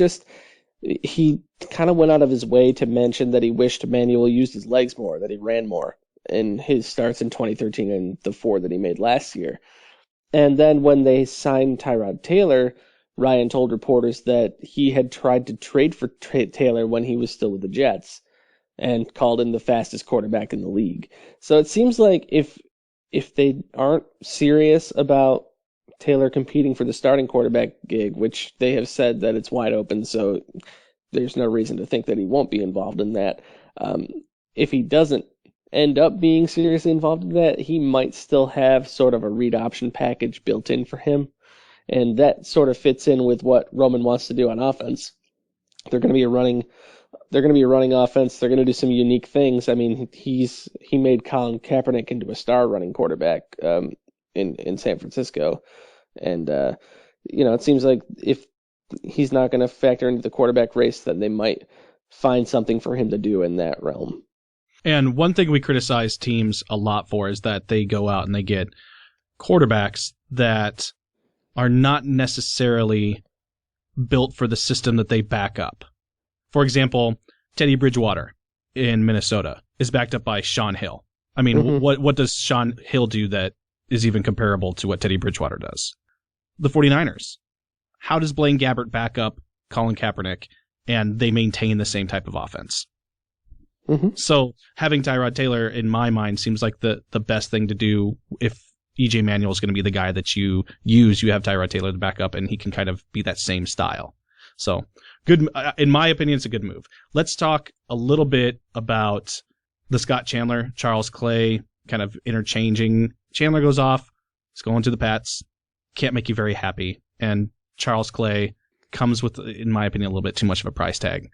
kind of went out of his way to mention that he wished Manuel used his legs more, that he ran more in his starts in 2013 and the 4 that he made last year. And then when they signed Tyrod Taylor, Ryan told reporters that he had tried to trade for Taylor when he was still with the Jets and called him the fastest quarterback in the league. So it seems like if they aren't serious about Taylor competing for the starting quarterback gig, which they have said that it's wide open, so there's no reason to think that he won't be involved in that. If he doesn't end up being seriously involved in that, he might still have sort of a read option package built in for him. And that sort of fits in with what Roman wants to do on offense. They're going to be a running offense. They're going to do some unique things. I mean, he made Colin Kaepernick into a star running quarterback in San Francisco. And, it seems like if he's not going to factor into the quarterback race, then they might find something for him to do in that realm. And one thing we criticize teams a lot for is that they go out and they get quarterbacks that are not necessarily built for the system that they back up. For example, Teddy Bridgewater in Minnesota is backed up by Sean Hill. I mean, what does Sean Hill do that is even comparable to what Teddy Bridgewater does? The 49ers. How does Blaine Gabbert back up Colin Kaepernick and they maintain the same type of offense? So having Tyrod Taylor, in my mind, seems like the best thing to do. If EJ Manuel is going to be the guy that you use, you have Tyrod Taylor to back up, and he can kind of be that same style. So good, in my opinion, it's a good move. Let's talk a little bit about the Scott Chandler, Charles Clay kind of interchanging. Chandler goes off, he's going to the Pats, can't make you very happy, and Charles Clay comes with, in my opinion, a little bit too much of a price tag.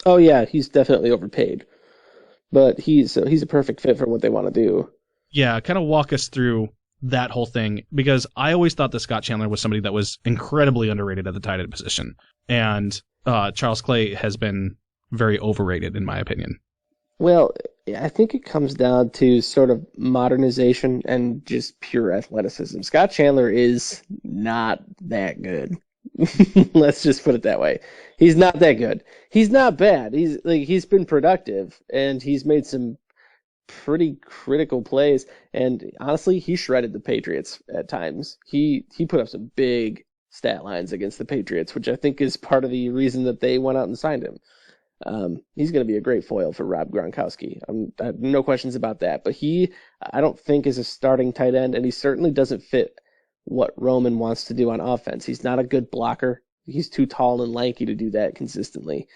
Oh yeah, he's definitely overpaid. But he's a perfect fit for what they want to do. Yeah, kind of walk us through that whole thing, because I always thought that Scott Chandler was somebody that was incredibly underrated at the tight end position. And Charles Clay has been very overrated, in my opinion. Well, I think it comes down to sort of modernization and just pure athleticism. Scott Chandler is not that good. Let's just put it that way. He's not that good. He's not bad. He's been productive, and he's made some pretty critical plays. And honestly, he shredded the Patriots at times. He put up some big stat lines against the Patriots, which I think is part of the reason that they went out and signed him. He's going to be a great foil for Rob Gronkowski. I have no questions about that. But I don't think is a starting tight end, and he certainly doesn't fit what Roman wants to do on offense. He's not a good blocker. He's too tall and lanky to do that consistently.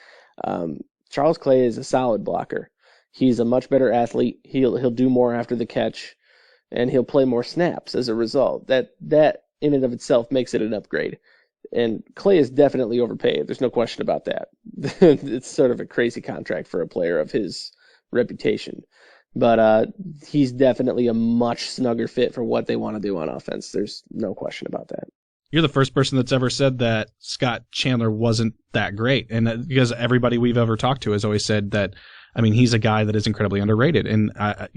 Charles Clay is a solid blocker. He's a much better athlete. He'll do more after the catch, and he'll play more snaps as a result. That in and of itself makes it an upgrade. And Clay is definitely overpaid. There's no question about that. It's sort of a crazy contract for a player of his reputation. But he's definitely a much snugger fit for what they want to do on offense. There's no question about that. You're the first person that's ever said that Scott Chandler wasn't that great. And because everybody we've ever talked to has always said that, I mean, he's a guy that is incredibly underrated. And I've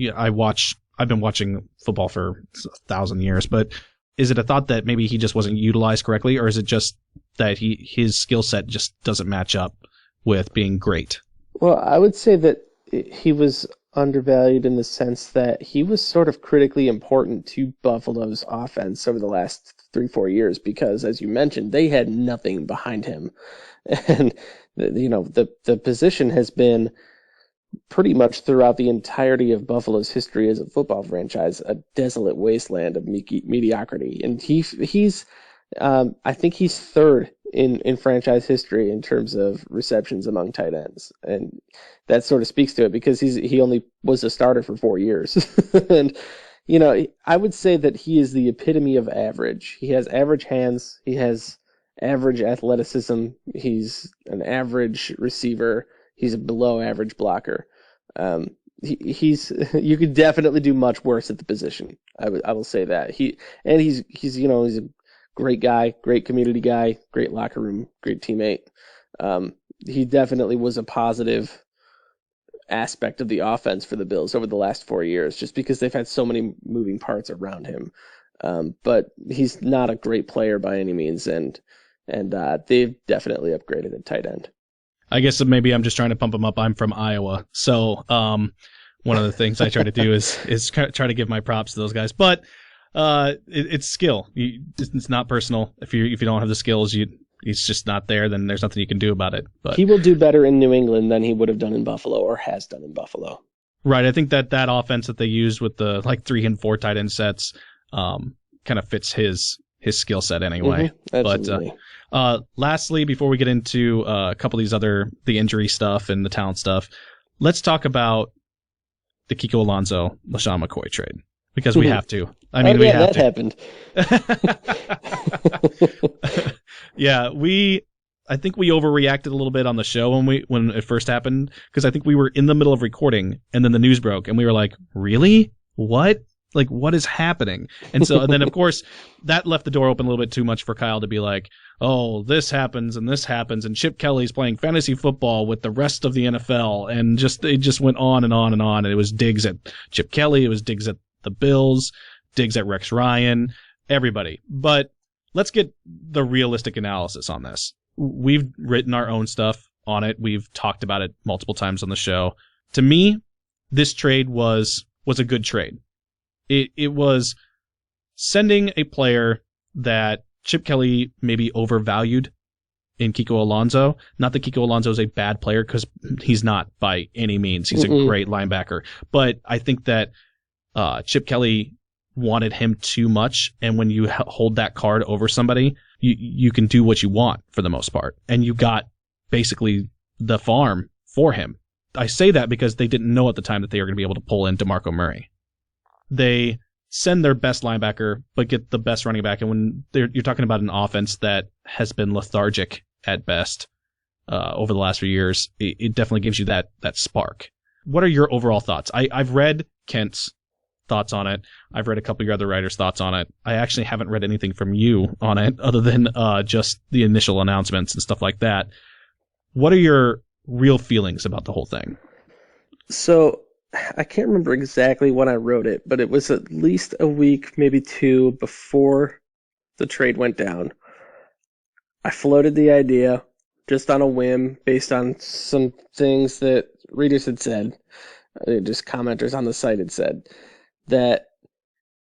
been watching football for 1,000 years, but is it a thought that maybe he just wasn't utilized correctly, or is it just that his skill set just doesn't match up with being great? Well, I would say that he was undervalued in the sense that he was sort of critically important to Buffalo's offense over the last 3-4 years because, as you mentioned, they had nothing behind him. And, the position has been pretty much throughout the entirety of Buffalo's history as a football franchise, a desolate wasteland of mediocrity. And he's I think he's third in franchise history in terms of receptions among tight ends. And that sort of speaks to it because he only was a starter for 4 years. And, I would say that he is the epitome of average. He has average hands. He has average athleticism. He's an average receiver. He's a below average blocker. He's you could definitely do much worse at the position. I will say that. He's a great guy, great community guy, great locker room, great teammate. He definitely was a positive aspect of the offense for the Bills over the last 4 years, just because they've had so many moving parts around him. But he's not a great player by any means, and they've definitely upgraded at tight end. I guess maybe I'm just trying to pump him up. I'm from Iowa, so one of the things I try to do is try to give my props to those guys. But it's skill. It's not personal. If you don't have the skills, he's just not there. Then there's nothing you can do about it. But he will do better in New England than he would have done in Buffalo or has done in Buffalo. Right. I think that offense that they used with the 3 and 4 tight end sets kind of fits his skill set anyway. Absolutely. But lastly, before we get into a couple of these the injury stuff and the talent stuff, let's talk about the Kiko Alonso, LaShawn McCoy trade, because we have to. I mean, we have that happened. Yeah, I think we overreacted a little bit on the show when it first happened, because I think we were in the middle of recording and then the news broke and we were like, really? What? Like, what is happening? And then of course that left the door open a little bit too much for Kyle to be like, oh, this happens and Chip Kelly's playing fantasy football with the rest of the NFL, and it just went on and on and on. And it was digs at Chip Kelly, it was digs at the Bills, digs at Rex Ryan, everybody. But let's get the realistic analysis on this. We've written our own stuff on it. We've talked about it multiple times on the show. To me, this trade was a good trade. It was sending a player that Chip Kelly maybe overvalued in Kiko Alonso. Not that Kiko Alonso is a bad player, because he's not by any means. He's a great linebacker. But I think that Chip Kelly wanted him too much, and when you hold that card over somebody, you can do what you want for the most part. And you got basically the farm for him. I say that because they didn't know at the time that they were going to be able to pull in DeMarco Murray. They send their best linebacker, but get the best running back. And when you're talking about an offense that has been lethargic at best over the last few years, it definitely gives you that spark. What are your overall thoughts? I've read Kent's thoughts on it. I've read a couple of your other writers' thoughts on it. I actually haven't read anything from you on it other than just the initial announcements and stuff like that. What are your real feelings about the whole thing? So I can't remember exactly when I wrote it, but it was at least a week, maybe two, before the trade went down. I floated the idea just on a whim based on some things that readers had said, just commenters on the site had said, that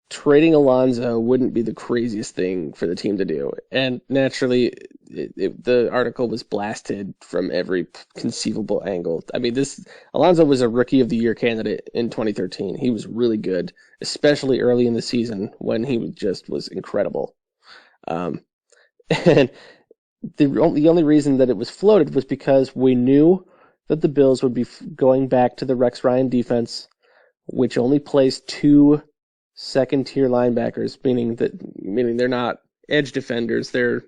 trading Alonso wouldn't be the craziest thing for the team to do. And naturally, the article was blasted from every conceivable angle. I mean, Alonso was a Rookie of the Year candidate in 2013. He was really good, especially early in the season when he was incredible. And the only reason that it was floated was because we knew that the Bills would be going back to the Rex Ryan defense, which only plays two second-tier linebackers, meaning they're not edge defenders. They're,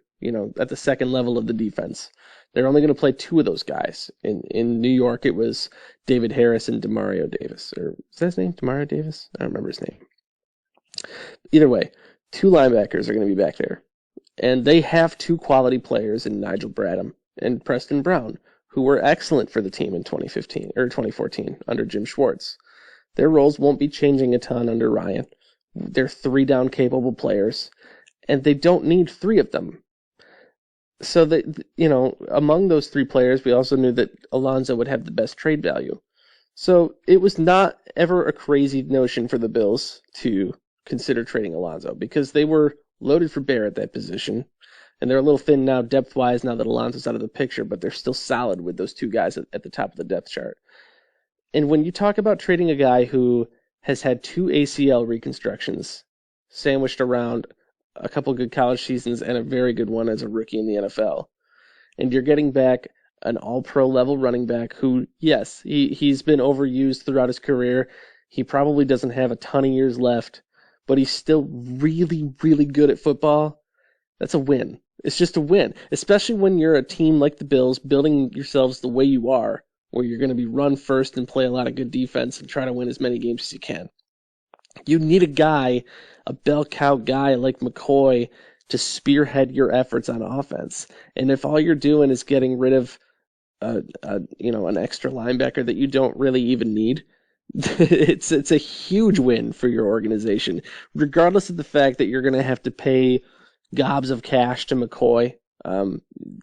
at the second level of the defense. They're only going to play two of those guys. In New York, it was David Harris and Demario Davis. Or is that his name? Demario Davis? I don't remember his name. Either way, two linebackers are going to be back there. And they have two quality players in Nigel Bradham and Preston Brown, who were excellent for the team in 2014 under Jim Schwartz. Their roles won't be changing a ton under Ryan. They're three-down capable players, and they don't need three of them. So among those three players, we also knew that Alonso would have the best trade value. So it was not ever a crazy notion for the Bills to consider trading Alonso, because they were loaded for bear at that position, and they're a little thin now depth-wise now that Alonso's out of the picture, but they're still solid with those two guys at the top of the depth chart. And when you talk about trading a guy who has had two ACL reconstructions sandwiched around a couple good college seasons and a very good one as a rookie in the NFL, and you're getting back an all-pro level running back who, yes, he's been overused throughout his career. He probably doesn't have a ton of years left, but he's still really, really good at football. That's a win. It's just a win, especially when you're a team like the Bills building yourselves the way you are, where you're going to be run first and play a lot of good defense and try to win as many games as you can. You need a bell cow guy like McCoy to spearhead your efforts on offense. And if all you're doing is getting rid of an extra linebacker that you don't really even need, it's a huge win for your organization, regardless of the fact that you're going to have to pay gobs of cash to McCoy.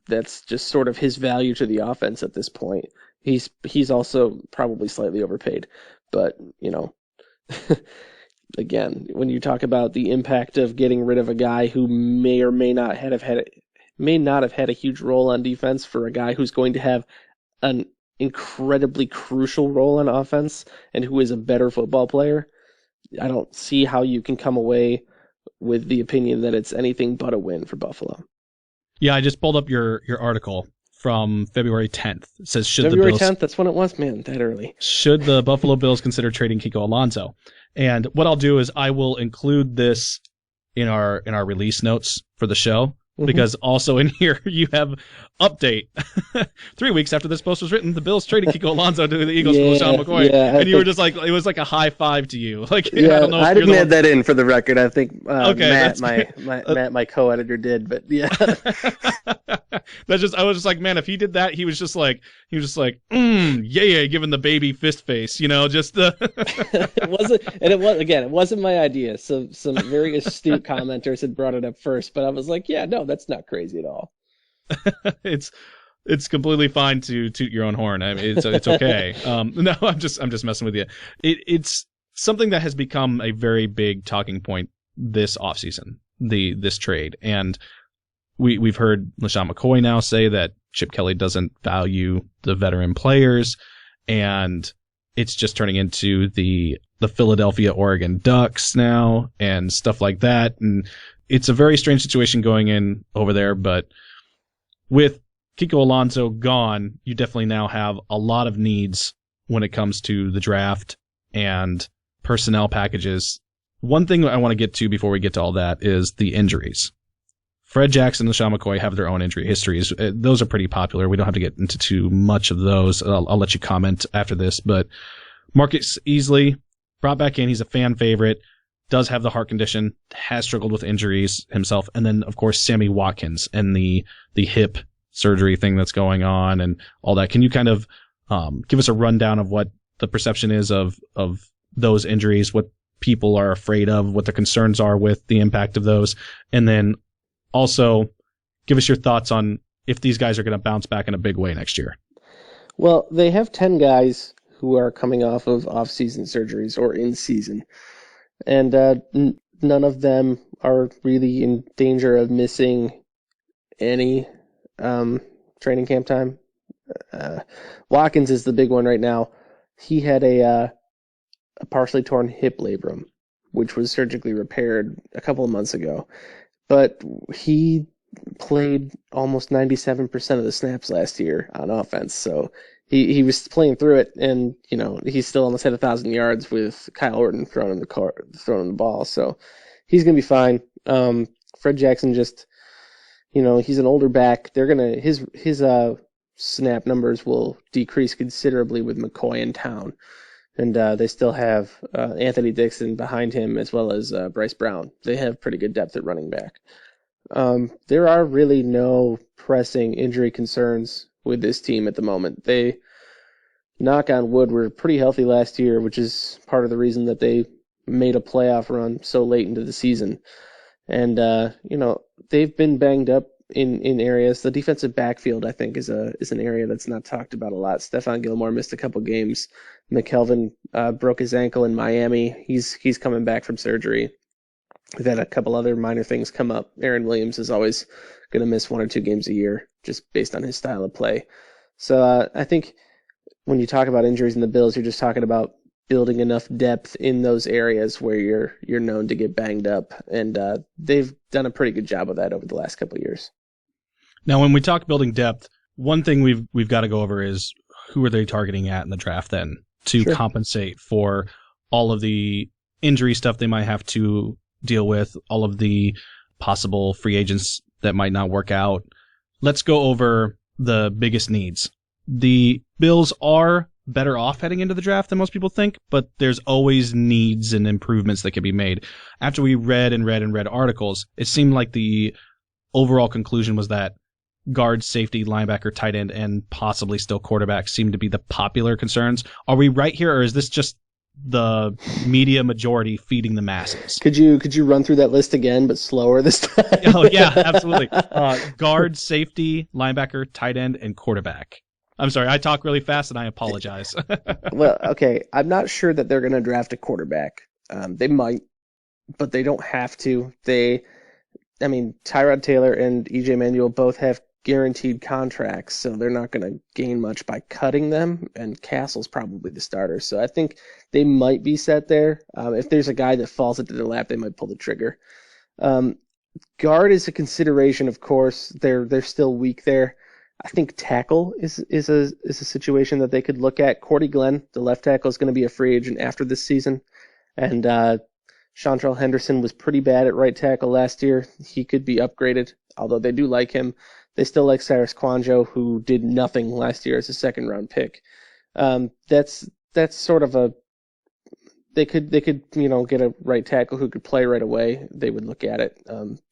That's just sort of his value to the offense at this point. He's also probably slightly overpaid, but again, when you talk about the impact of getting rid of a guy who may or may not have had a huge role on defense for a guy who's going to have an incredibly crucial role on offense and who is a better football player, I don't see how you can come away with the opinion that it's anything but a win for Buffalo. Yeah, I just pulled up your article from February 10th. It says, February 10th, that's when it was? Man, that early. Should the Buffalo Bills consider trading Kiko Alonso? And what I'll do is I will include this in our release notes for the show, because also in here you have update. 3 weeks after this post was written, the Bills traded Kiko Alonso to the Eagles for LaShawn McCoy. And you were just like, it was like a high five to you. Like, I don't know. I didn't add that in for the record. I think Matt, my co-editor, did. But yeah, I was just like, man, if he did that, he was just like, yeah, giving the baby fist face, just the. It wasn't my idea. So some very astute commenters had brought it up first, but I was like, yeah, no, that's not crazy at all. It's completely fine to toot your own horn. I mean, it's okay. No, I'm just messing with you. It's something that has become a very big talking point this offseason, this trade. And we've heard LaShawn McCoy now say that Chip Kelly doesn't value the veteran players, and it's just turning into the Philadelphia Oregon Ducks now and stuff like that. And it's a very strange situation going in over there, but with Kiko Alonso gone, you definitely now have a lot of needs when it comes to the draft and personnel packages. One thing I want to get to before we get to all that is the injuries. Fred Jackson and LaShawn McCoy have their own injury histories. Those are pretty popular. We don't have to get into too much of those. I'll let you comment after this. But Marcus Easley, brought back in. He's a fan favorite. Does have the heart condition. Has struggled with injuries himself. And then, of course, Sammy Watkins and the hip surgery thing that's going on and all that. Can you kind of give us a rundown of what the perception is of those injuries, what people are afraid of, what their concerns are with the impact of those, and then also give us your thoughts on if these guys are going to bounce back in a big way next year? Well, they have 10 guys who are coming off of off-season surgeries or in season, and none of them are really in danger of missing any training camp time. Watkins is the big one right now. He had a partially torn hip labrum, which was surgically repaired a couple of months ago. But he played almost 97% of the snaps last year on offense, so he was playing through it, and he still almost had 1,000 yards with Kyle Orton throwing him the ball. So he's gonna be fine. Fred Jackson just, he's an older back. They're gonna his snap numbers will decrease considerably with McCoy in town. And they still have Anthony Dixon behind him, as well as Bryce Brown. They have pretty good depth at running back. There are really no pressing injury concerns with this team at the moment. They, knock on wood, were pretty healthy last year, which is part of the reason that they made a playoff run so late into the season. And, they've been banged up in areas. The defensive backfield, I think, is an area that's not talked about a lot. Stephon Gilmore missed a couple games. McKelvin broke his ankle in Miami. He's coming back from surgery. We've had a couple other minor things come up. Aaron Williams is always going to miss 1 or 2 games a year, just based on his style of play. So I think when you talk about injuries in the Bills, you're just talking about building enough depth in those areas where you're known to get banged up, and they've done a pretty good job of that over the last couple of years. Now, when we talk building depth, one thing we've got to go over is who are they targeting at in the draft then to compensate for all of the injury stuff they might have to deal with, all of the possible free agents that might not work out. Let's go over the biggest needs. The Bills are better off heading into the draft than most people think, but there's always needs and improvements that can be made. After we read articles, it seemed like the overall conclusion was that guard, safety, linebacker, tight end, and possibly still quarterback seem to be the popular concerns. Are we right here, or is this just the media majority feeding the masses? Could you run through that list again, but slower this time? Oh, yeah, absolutely. Guard, safety, linebacker, tight end, and quarterback. I'm sorry, I talk really fast, and I apologize. Well, okay, I'm not sure that they're going to draft a quarterback. They might, but they don't have to. Tyrod Taylor and EJ Manuel both have guaranteed contracts, so they're not going to gain much by cutting them, and Castle's probably the starter. So I think they might be set there. If there's a guy that falls into their lap, they might pull the trigger. Guard is a consideration, of course. They're still weak there. I think tackle is a situation that they could look at. Cordy Glenn, the left tackle, is going to be a free agent after this season, and Chantrell Henderson was pretty bad at right tackle last year. He could be upgraded, although they do like him. They still like Cyrus Kwanjo, who did nothing last year as a second-round pick. That's sort of a they could get a right tackle who could play right away. They would look at it.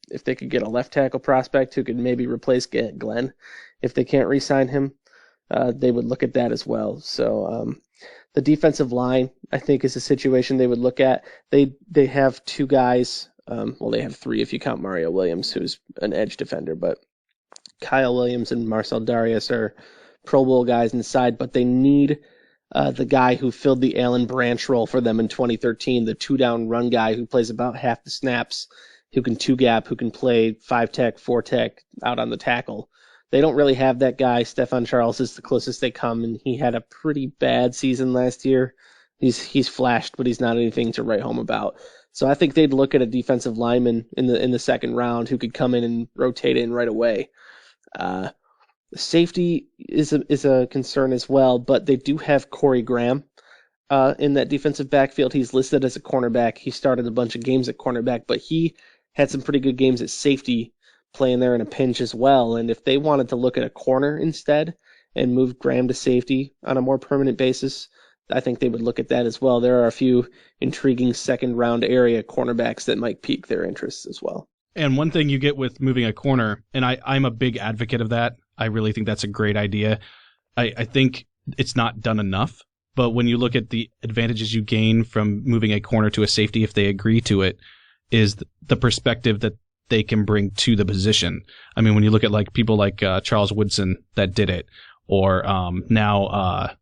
If they could get a left tackle prospect who could maybe replace Glenn, if they can't re-sign him, they would look at that as well. So the defensive line, I think, is a situation they would look at. They have two guys. Well, they have three if you count Mario Williams, who's an edge defender, but Kyle Williams and Marcel Darius are Pro Bowl guys inside, but they need the guy who filled the Alan Branch role for them in 2013, the two-down run guy who plays about half the snaps, who can two-gap, who can play 5-tech, 4-tech out on the tackle. They don't really have that guy. Stephon Charles is the closest they come, and he had a pretty bad season last year. He's flashed, but he's not anything to write home about. So I think they'd look at a defensive lineman in the second round who could come in and rotate in right away. Safety is a concern as well, but they do have Corey Graham in that defensive backfield. He's listed as a cornerback. He started a bunch of games at cornerback, but he had some pretty good games at safety, playing there in a pinch as well. And if they wanted to look at a corner instead and move Graham to safety on a more permanent basis, I think they would look at that as well. There are a few intriguing second-round area cornerbacks that might pique their interests as well. And one thing you get with moving a corner, and I'm a big advocate of that. I really think that's a great idea. I think it's not done enough, but when you look at the advantages you gain from moving a corner to a safety, if they agree to it, is the perspective that they can bring to the position. I mean, when you look at like people like Charles Woodson that did it, or now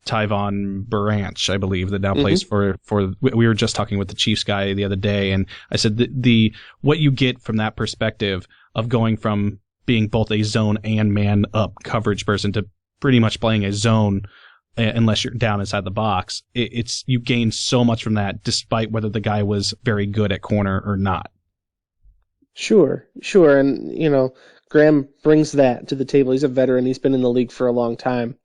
Tyvon Branch, I believe, that now plays for. We were just talking with the Chiefs guy the other day, and I said the what you get from that perspective of going from being both a zone and man up coverage person to pretty much playing a zone, unless you're down inside the box, it's you gain so much from that, despite whether the guy was very good at corner or not. Sure, and Graham brings that to the table. He's a veteran. He's been in the league for a long time,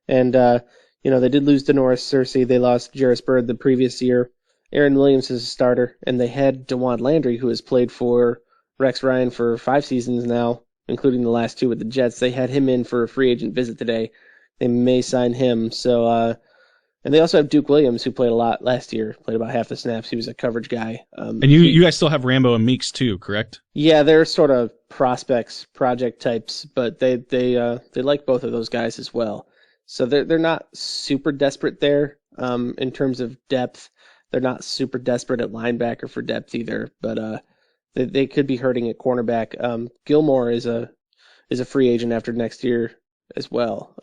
and they did lose Denoris Cersei. They lost Jarris Bird the previous year. Aaron Williams is a starter, and they had DeWan Landry, who has played for Rex Ryan for 5 seasons now, including the last 2 with the Jets. They had him in for a free agent visit today. They may sign him. So, and they also have Duke Williams, who played a lot last year, played about half the snaps. He was a coverage guy. And you guys still have Rambo and Meeks too, correct? Yeah, they're sort of prospects, project types, but they like both of those guys as well. So they're not super desperate there in terms of depth. They're not super desperate at linebacker for depth either, but they could be hurting at cornerback. Gilmore is a free agent after next year as well.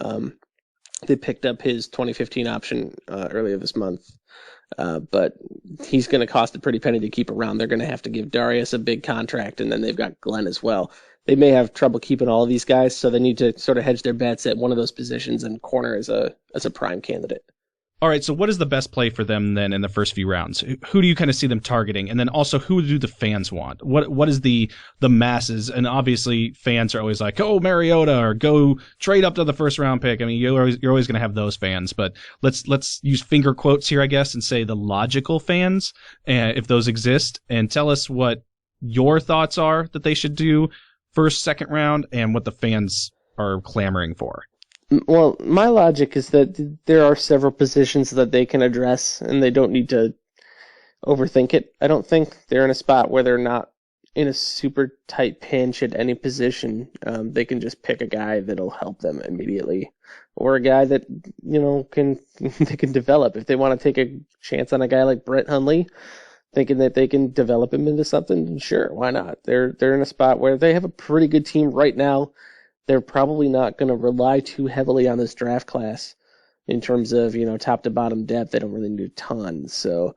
They picked up his 2015 option earlier this month, but he's going to cost a pretty penny to keep around. They're going to have to give Darius a big contract, and then they've got Glenn as well. They may have trouble keeping all of these guys, so they need to sort of hedge their bets at one of those positions, and corner as a prime candidate. All right, so what is the best play for them then in the first few rounds? Who do you kind of see them targeting? And then also, who do the fans want? What is the masses? And obviously, fans are always like, oh, Mariota, or go trade up to the first round pick. I mean, you're always going to have those fans, but let's use finger quotes here, I guess, and say the logical fans, if those exist, and tell us what your thoughts are that they should do first, second round, and what the fans are clamoring for. Well, my logic is that there are several positions that they can address, and they don't need to overthink it. I don't think they're in a spot where they're not in a super tight pinch at any position. They can just pick a guy that'll help them immediately, or a guy that they can develop. If they want to take a chance on a guy like Brett Hundley, thinking that they can develop him into something, sure, why not? They're in a spot where they have a pretty good team right now. They're probably not going to rely too heavily on this draft class in terms of, top to bottom depth. They don't really need a ton. So,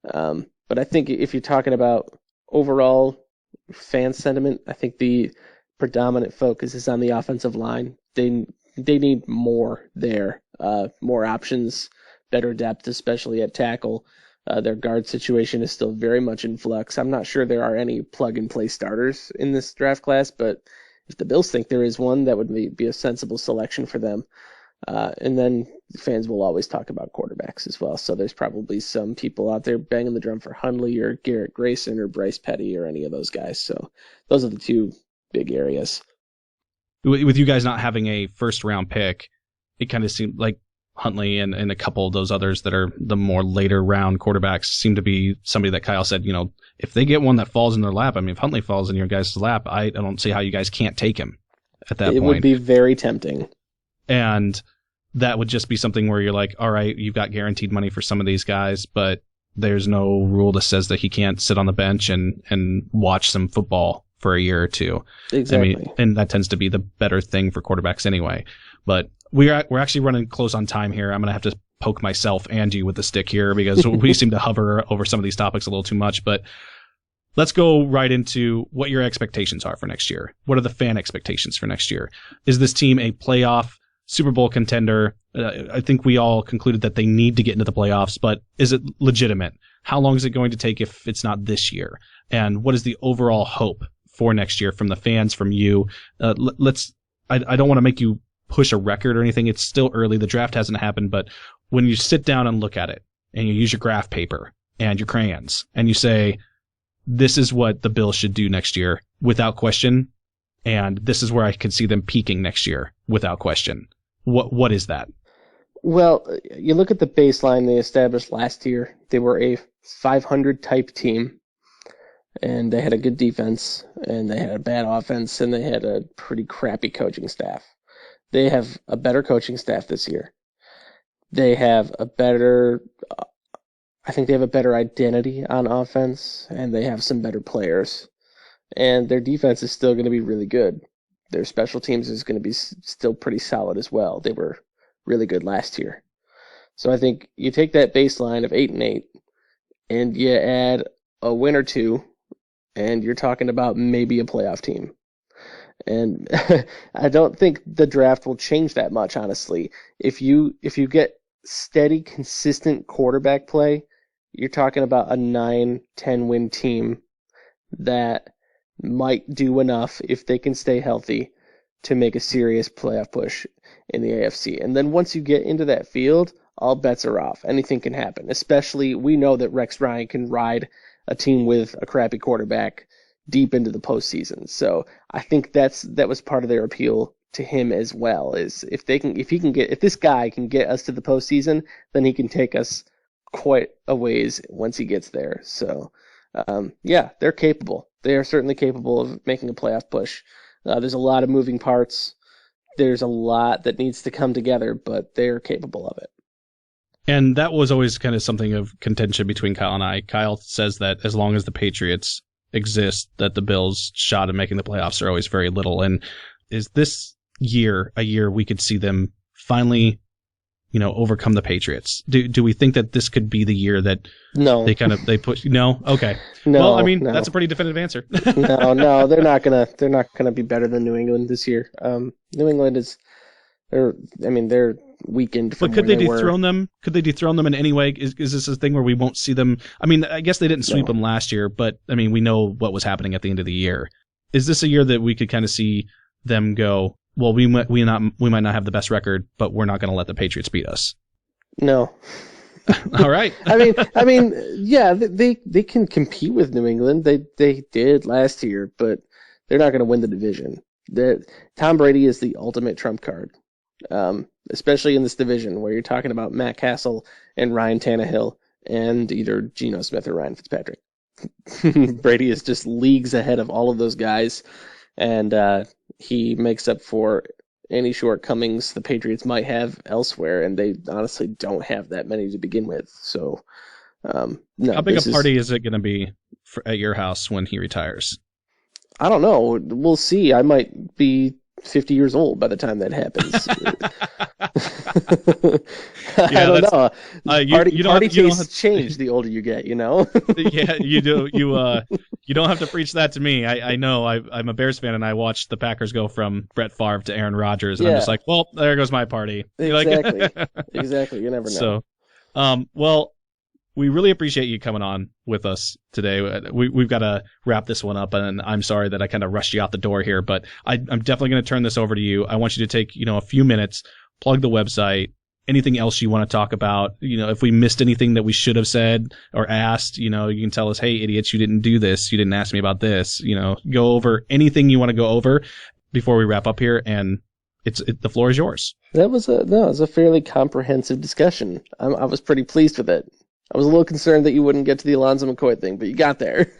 but I think if you're talking about overall fan sentiment, I think the predominant focus is on the offensive line. They need more there, more options, better depth, especially at tackle. Their guard situation is still very much in flux. I'm not sure there are any plug-and-play starters in this draft class, but if the Bills think there is one, that would be a sensible selection for them. And then fans will always talk about quarterbacks as well. So there's probably some people out there banging the drum for Hundley or Garrett Grayson or Bryce Petty or any of those guys. So those are the two big areas. With you guys not having a first-round pick, it kind of seemed like Huntley and a couple of those others that are the more later round quarterbacks seem to be somebody that Kyle said, if they get one that falls in their lap, I mean, if Huntley falls in your guys' lap, I don't see how you guys can't take him at that point. It would be very tempting. And that would just be something where you're like, all right, you've got guaranteed money for some of these guys, but there's no rule that says that he can't sit on the bench and watch some football for a year or two. Exactly. I mean, and that tends to be the better thing for quarterbacks anyway. But we're actually running close on time here. I'm going to have to poke myself and you with the stick here because we seem to hover over some of these topics a little too much. But let's go right into what your expectations are for next year. What are the fan expectations for next year? Is this team a playoff Super Bowl contender? I think we all concluded that they need to get into the playoffs, but is it legitimate? How long is it going to take if it's not this year? And what is the overall hope for next year from the fans, from you? I don't want to make you push a record or anything. It's still early. The draft hasn't happened, but when you sit down and look at it and you use your graph paper and your crayons and you say, this is what the Bills should do next year without question, and this is where I can see them peaking next year without question. What is that? Well, you look at the baseline they established last year. They were a 500 type team, and they had a good defense, and they had a bad offense, and they had a pretty crappy coaching staff. They have a better coaching staff this year. They have a better, I think they have a better identity on offense, and they have some better players. And their defense is still going to be really good. Their special teams is going to be still pretty solid as well. They were really good last year. So I think you take that baseline of 8-8, and you add a win or two, and you're talking about maybe a playoff team. And I don't think the draft will change that much, honestly. If you get steady, consistent quarterback play, you're talking about a 9-10 win team that might do enough if they can stay healthy to make a serious playoff push in the AFC. And then once you get into that field, all bets are off. Anything can happen. Especially, we know that Rex Ryan can ride a team with a crappy quarterback deep into the postseason. So I think that was part of their appeal to him as well. Is if this guy can get us to the postseason, then he can take us quite a ways once he gets there. So yeah, they're capable. They are certainly capable of making a playoff push. There's a lot of moving parts. There's a lot that needs to come together, but they're capable of it. And that was always kind of something of contention between Kyle and I. Kyle says that as long as the Patriots exist, that the Bills' shot at making the playoffs are always very little. And is this year a year we could see them finally, overcome the Patriots? Do we think that this could be the year that they push? No? Okay. No, well, I mean, no. That's a pretty definitive answer. No, they're not gonna be better than New England this year. New England they're weakened from but could where they were. dethrone them? Could they dethrone them in any way? Is this a thing where we won't see them? I mean, I guess they didn't sweep them last year, but I mean, we know what was happening at the end of the year. Is this a year that we could kind of see them go, well, we might not have the best record, but we're not going to let the Patriots beat us? No. All right. I mean, yeah, they can compete with New England. They did last year, but they're not going to win the division. Tom Brady is the ultimate trump card, especially in this division where you're talking about Matt Castle and Ryan Tannehill and either Geno Smith or Ryan Fitzpatrick. Brady is just leagues ahead of all of those guys, and he makes up for any shortcomings the Patriots might have elsewhere, and they honestly don't have that many to begin with. So, no. How big a party is it going to be at your house when he retires? I don't know. We'll see. I might be 50 years old by the time that happens. I don't know. Party tastes change the older you get, Yeah, you do. You don't have to preach that to me. I know. I'm a Bears fan, and I watched the Packers go from Brett Favre to Aaron Rodgers, and I'm just like, well, there goes my party. Exactly. Exactly. You never know. So, well, we really appreciate you coming on with us today. We've got to wrap this one up, and I'm sorry that I kind of rushed you out the door here, but I'm definitely going to turn this over to you. I want you to take, a few minutes, plug the website, anything else you want to talk about. If we missed anything that we should have said or asked, you can tell us, hey, idiots, you didn't do this. You didn't ask me about this. Go over anything you want to go over before we wrap up here, and the floor is yours. That was a fairly comprehensive discussion. I was pretty pleased with it. I was a little concerned that you wouldn't get to the Alonzo McCoy thing, but you got there.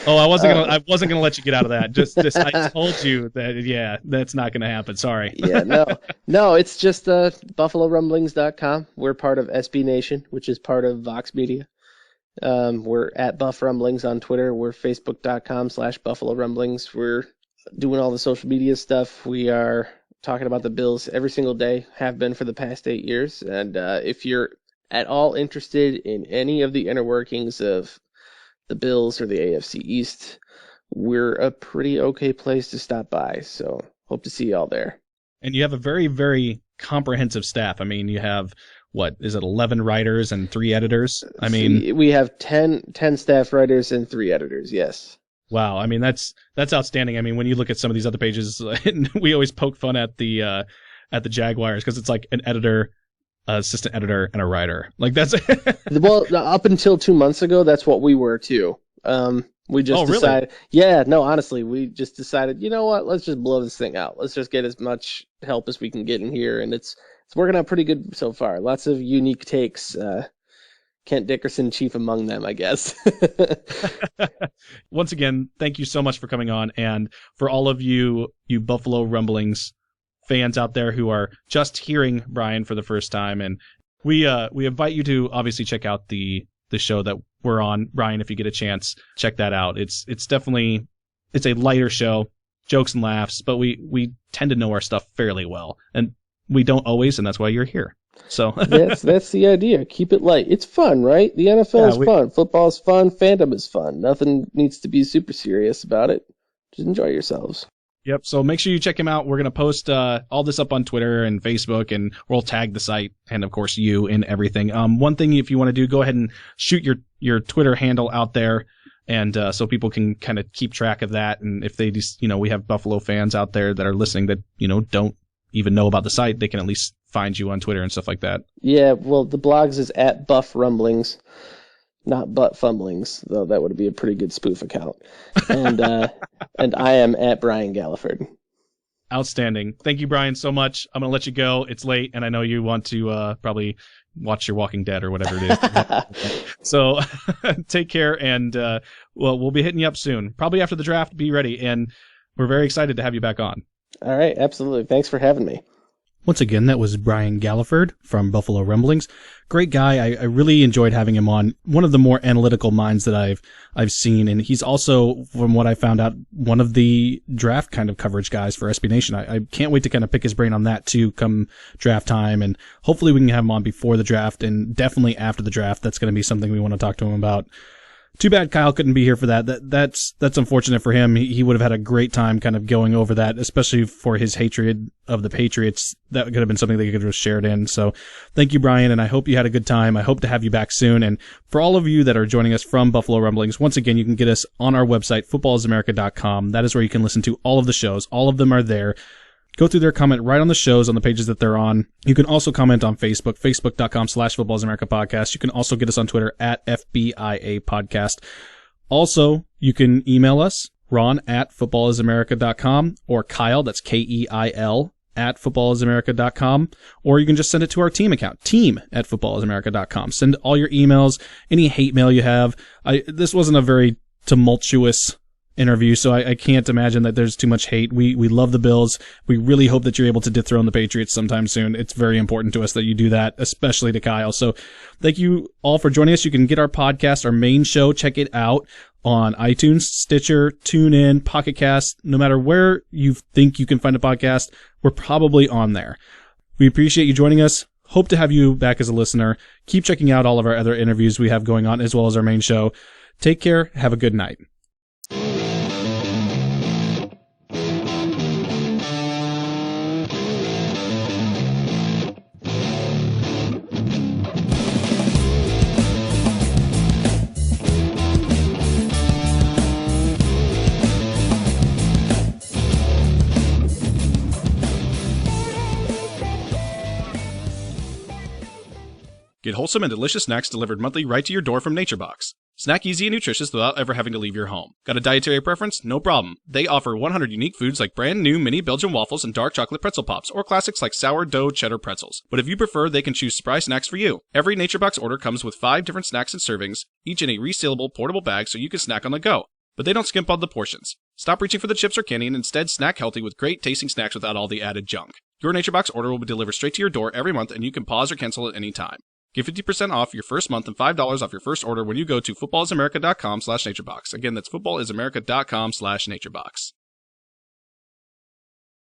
Oh, I wasn't gonna let you get out of that. Just I told you that. Yeah, that's not gonna happen. Sorry. Yeah, no. It's just BuffaloRumblings.com. We're part of SB Nation, which is part of Vox Media. We're at Buff Rumblings on Twitter. We're Facebook.com/Buffalo Rumblings. We're doing all the social media stuff. We are talking about the Bills every single day. Have been for the past 8 years. And if you're at all interested in any of the inner workings of the Bills or the AFC East, we're a pretty okay place to stop by. So hope to see y'all there. And you have a very, very comprehensive staff. I mean, you have, 11 writers and 3 editors? I mean, we have 10 staff writers and 3 editors, yes. Wow. I mean, that's outstanding. I mean, when you look at some of these other pages, we always poke fun at the Jaguars because it's like an editor, assistant editor, and a writer. Like that's well, up until 2 months ago, that's what we were too. We just decided. Really? Yeah, no, honestly, we just decided. You know what? Let's just blow this thing out. Let's just get as much help as we can get in here, and it's working out pretty good so far. Lots of unique takes. Kent Dickerson chief among them, I guess. Once again, thank you so much for coming on, and for all of you Buffalo Rumblings fans out there who are just hearing Brian for the first time, and we invite you to obviously check out the show that we're on. Brian, if you get a chance, check that out. It's definitely a lighter show, jokes and laughs, but we tend to know our stuff fairly well, and we don't always, and that's why you're here. So that's the idea. Keep it light. It's fun, right? The NFL is fun. Football is fun. Fandom is fun. Nothing needs to be super serious about it. Just enjoy yourselves. Yep. So make sure you check him out. We're going to post all this up on Twitter and Facebook, and we'll tag the site and, of course, you in everything. One thing, if you want to do, go ahead and shoot your Twitter handle out there, and so people can kind of keep track of that. And if they just, we have Buffalo fans out there that are listening that, don't even know about the site, they can at least find you on Twitter and stuff like that. Yeah, well, the blogs is at Buff Rumblings, not Butt Fumblings, though that would be a pretty good spoof account. And and I am at Brian Galliford. Outstanding. Thank you, Brian, so much. I'm going to let you go. It's late, and I know you want to probably watch your Walking Dead or whatever it is. So take care, and we'll be hitting you up soon. Probably after the draft. Be ready, and we're very excited to have you back on. All right, absolutely. Thanks for having me. Once again, that was Brian Galliford from Buffalo Rumblings. Great guy. I really enjoyed having him on. One of the more analytical minds that I've seen, and he's also, from what I found out, one of the draft kind of coverage guys for SB Nation. I can't wait to kind of pick his brain on that too come draft time, and hopefully we can have him on before the draft and definitely after the draft. That's going to be something we want to talk to him about. Too bad Kyle couldn't be here for that. That's unfortunate for him. He would have had a great time kind of going over that, especially for his hatred of the Patriots. That could have been something they could have shared in. So thank you, Brian, and I hope you had a good time. I hope to have you back soon. And for all of you that are joining us from Buffalo Rumblings, once again, you can get us on our website, footballisamerica.com. That is where you can listen to all of the shows. All of them are there. Go through there, comment right on the shows on the pages that they're on. You can also comment on Facebook, facebook.com/footballisamerica podcast. You can also get us on Twitter at FBIA podcast. Also, you can email us, Ron at footballisamerica.com, or Kyle, that's Keil, at footballisamerica.com, or you can just send it to our team account, team at footballisamerica.com. Send all your emails, any hate mail you have. This wasn't a very tumultuous interview, so I can't imagine that there's too much hate. We love the Bills. We really hope that you're able to dethrone the Patriots sometime soon. It's very important to us that you do that, especially to Kyle. So thank you all for joining us. You can get our podcast, our main show, check it out on iTunes, Stitcher, TuneIn, Pocket Cast. No matter where you think you can find a podcast, we're probably on there. We appreciate you joining us. Hope to have you back as a listener. Keep checking out all of our other interviews we have going on, as well as our main show. Take care. Have a good night. Get wholesome and delicious snacks delivered monthly right to your door from NatureBox. Snack easy and nutritious without ever having to leave your home. Got a dietary preference? No problem. They offer 100 unique foods like brand new mini Belgian waffles and dark chocolate pretzel pops, or classics like sourdough cheddar pretzels. But if you prefer, they can choose surprise snacks for you. Every NatureBox order comes with 5 different snacks and servings, each in a resealable portable bag so you can snack on the go. But they don't skimp on the portions. Stop reaching for the chips or candy and instead snack healthy with great tasting snacks without all the added junk. Your NatureBox order will be delivered straight to your door every month, and you can pause or cancel at any time. Get 50% off your first month and $5 off your first order when you go to footballisamerica.com/naturebox. Again, that's footballisamerica.com/naturebox.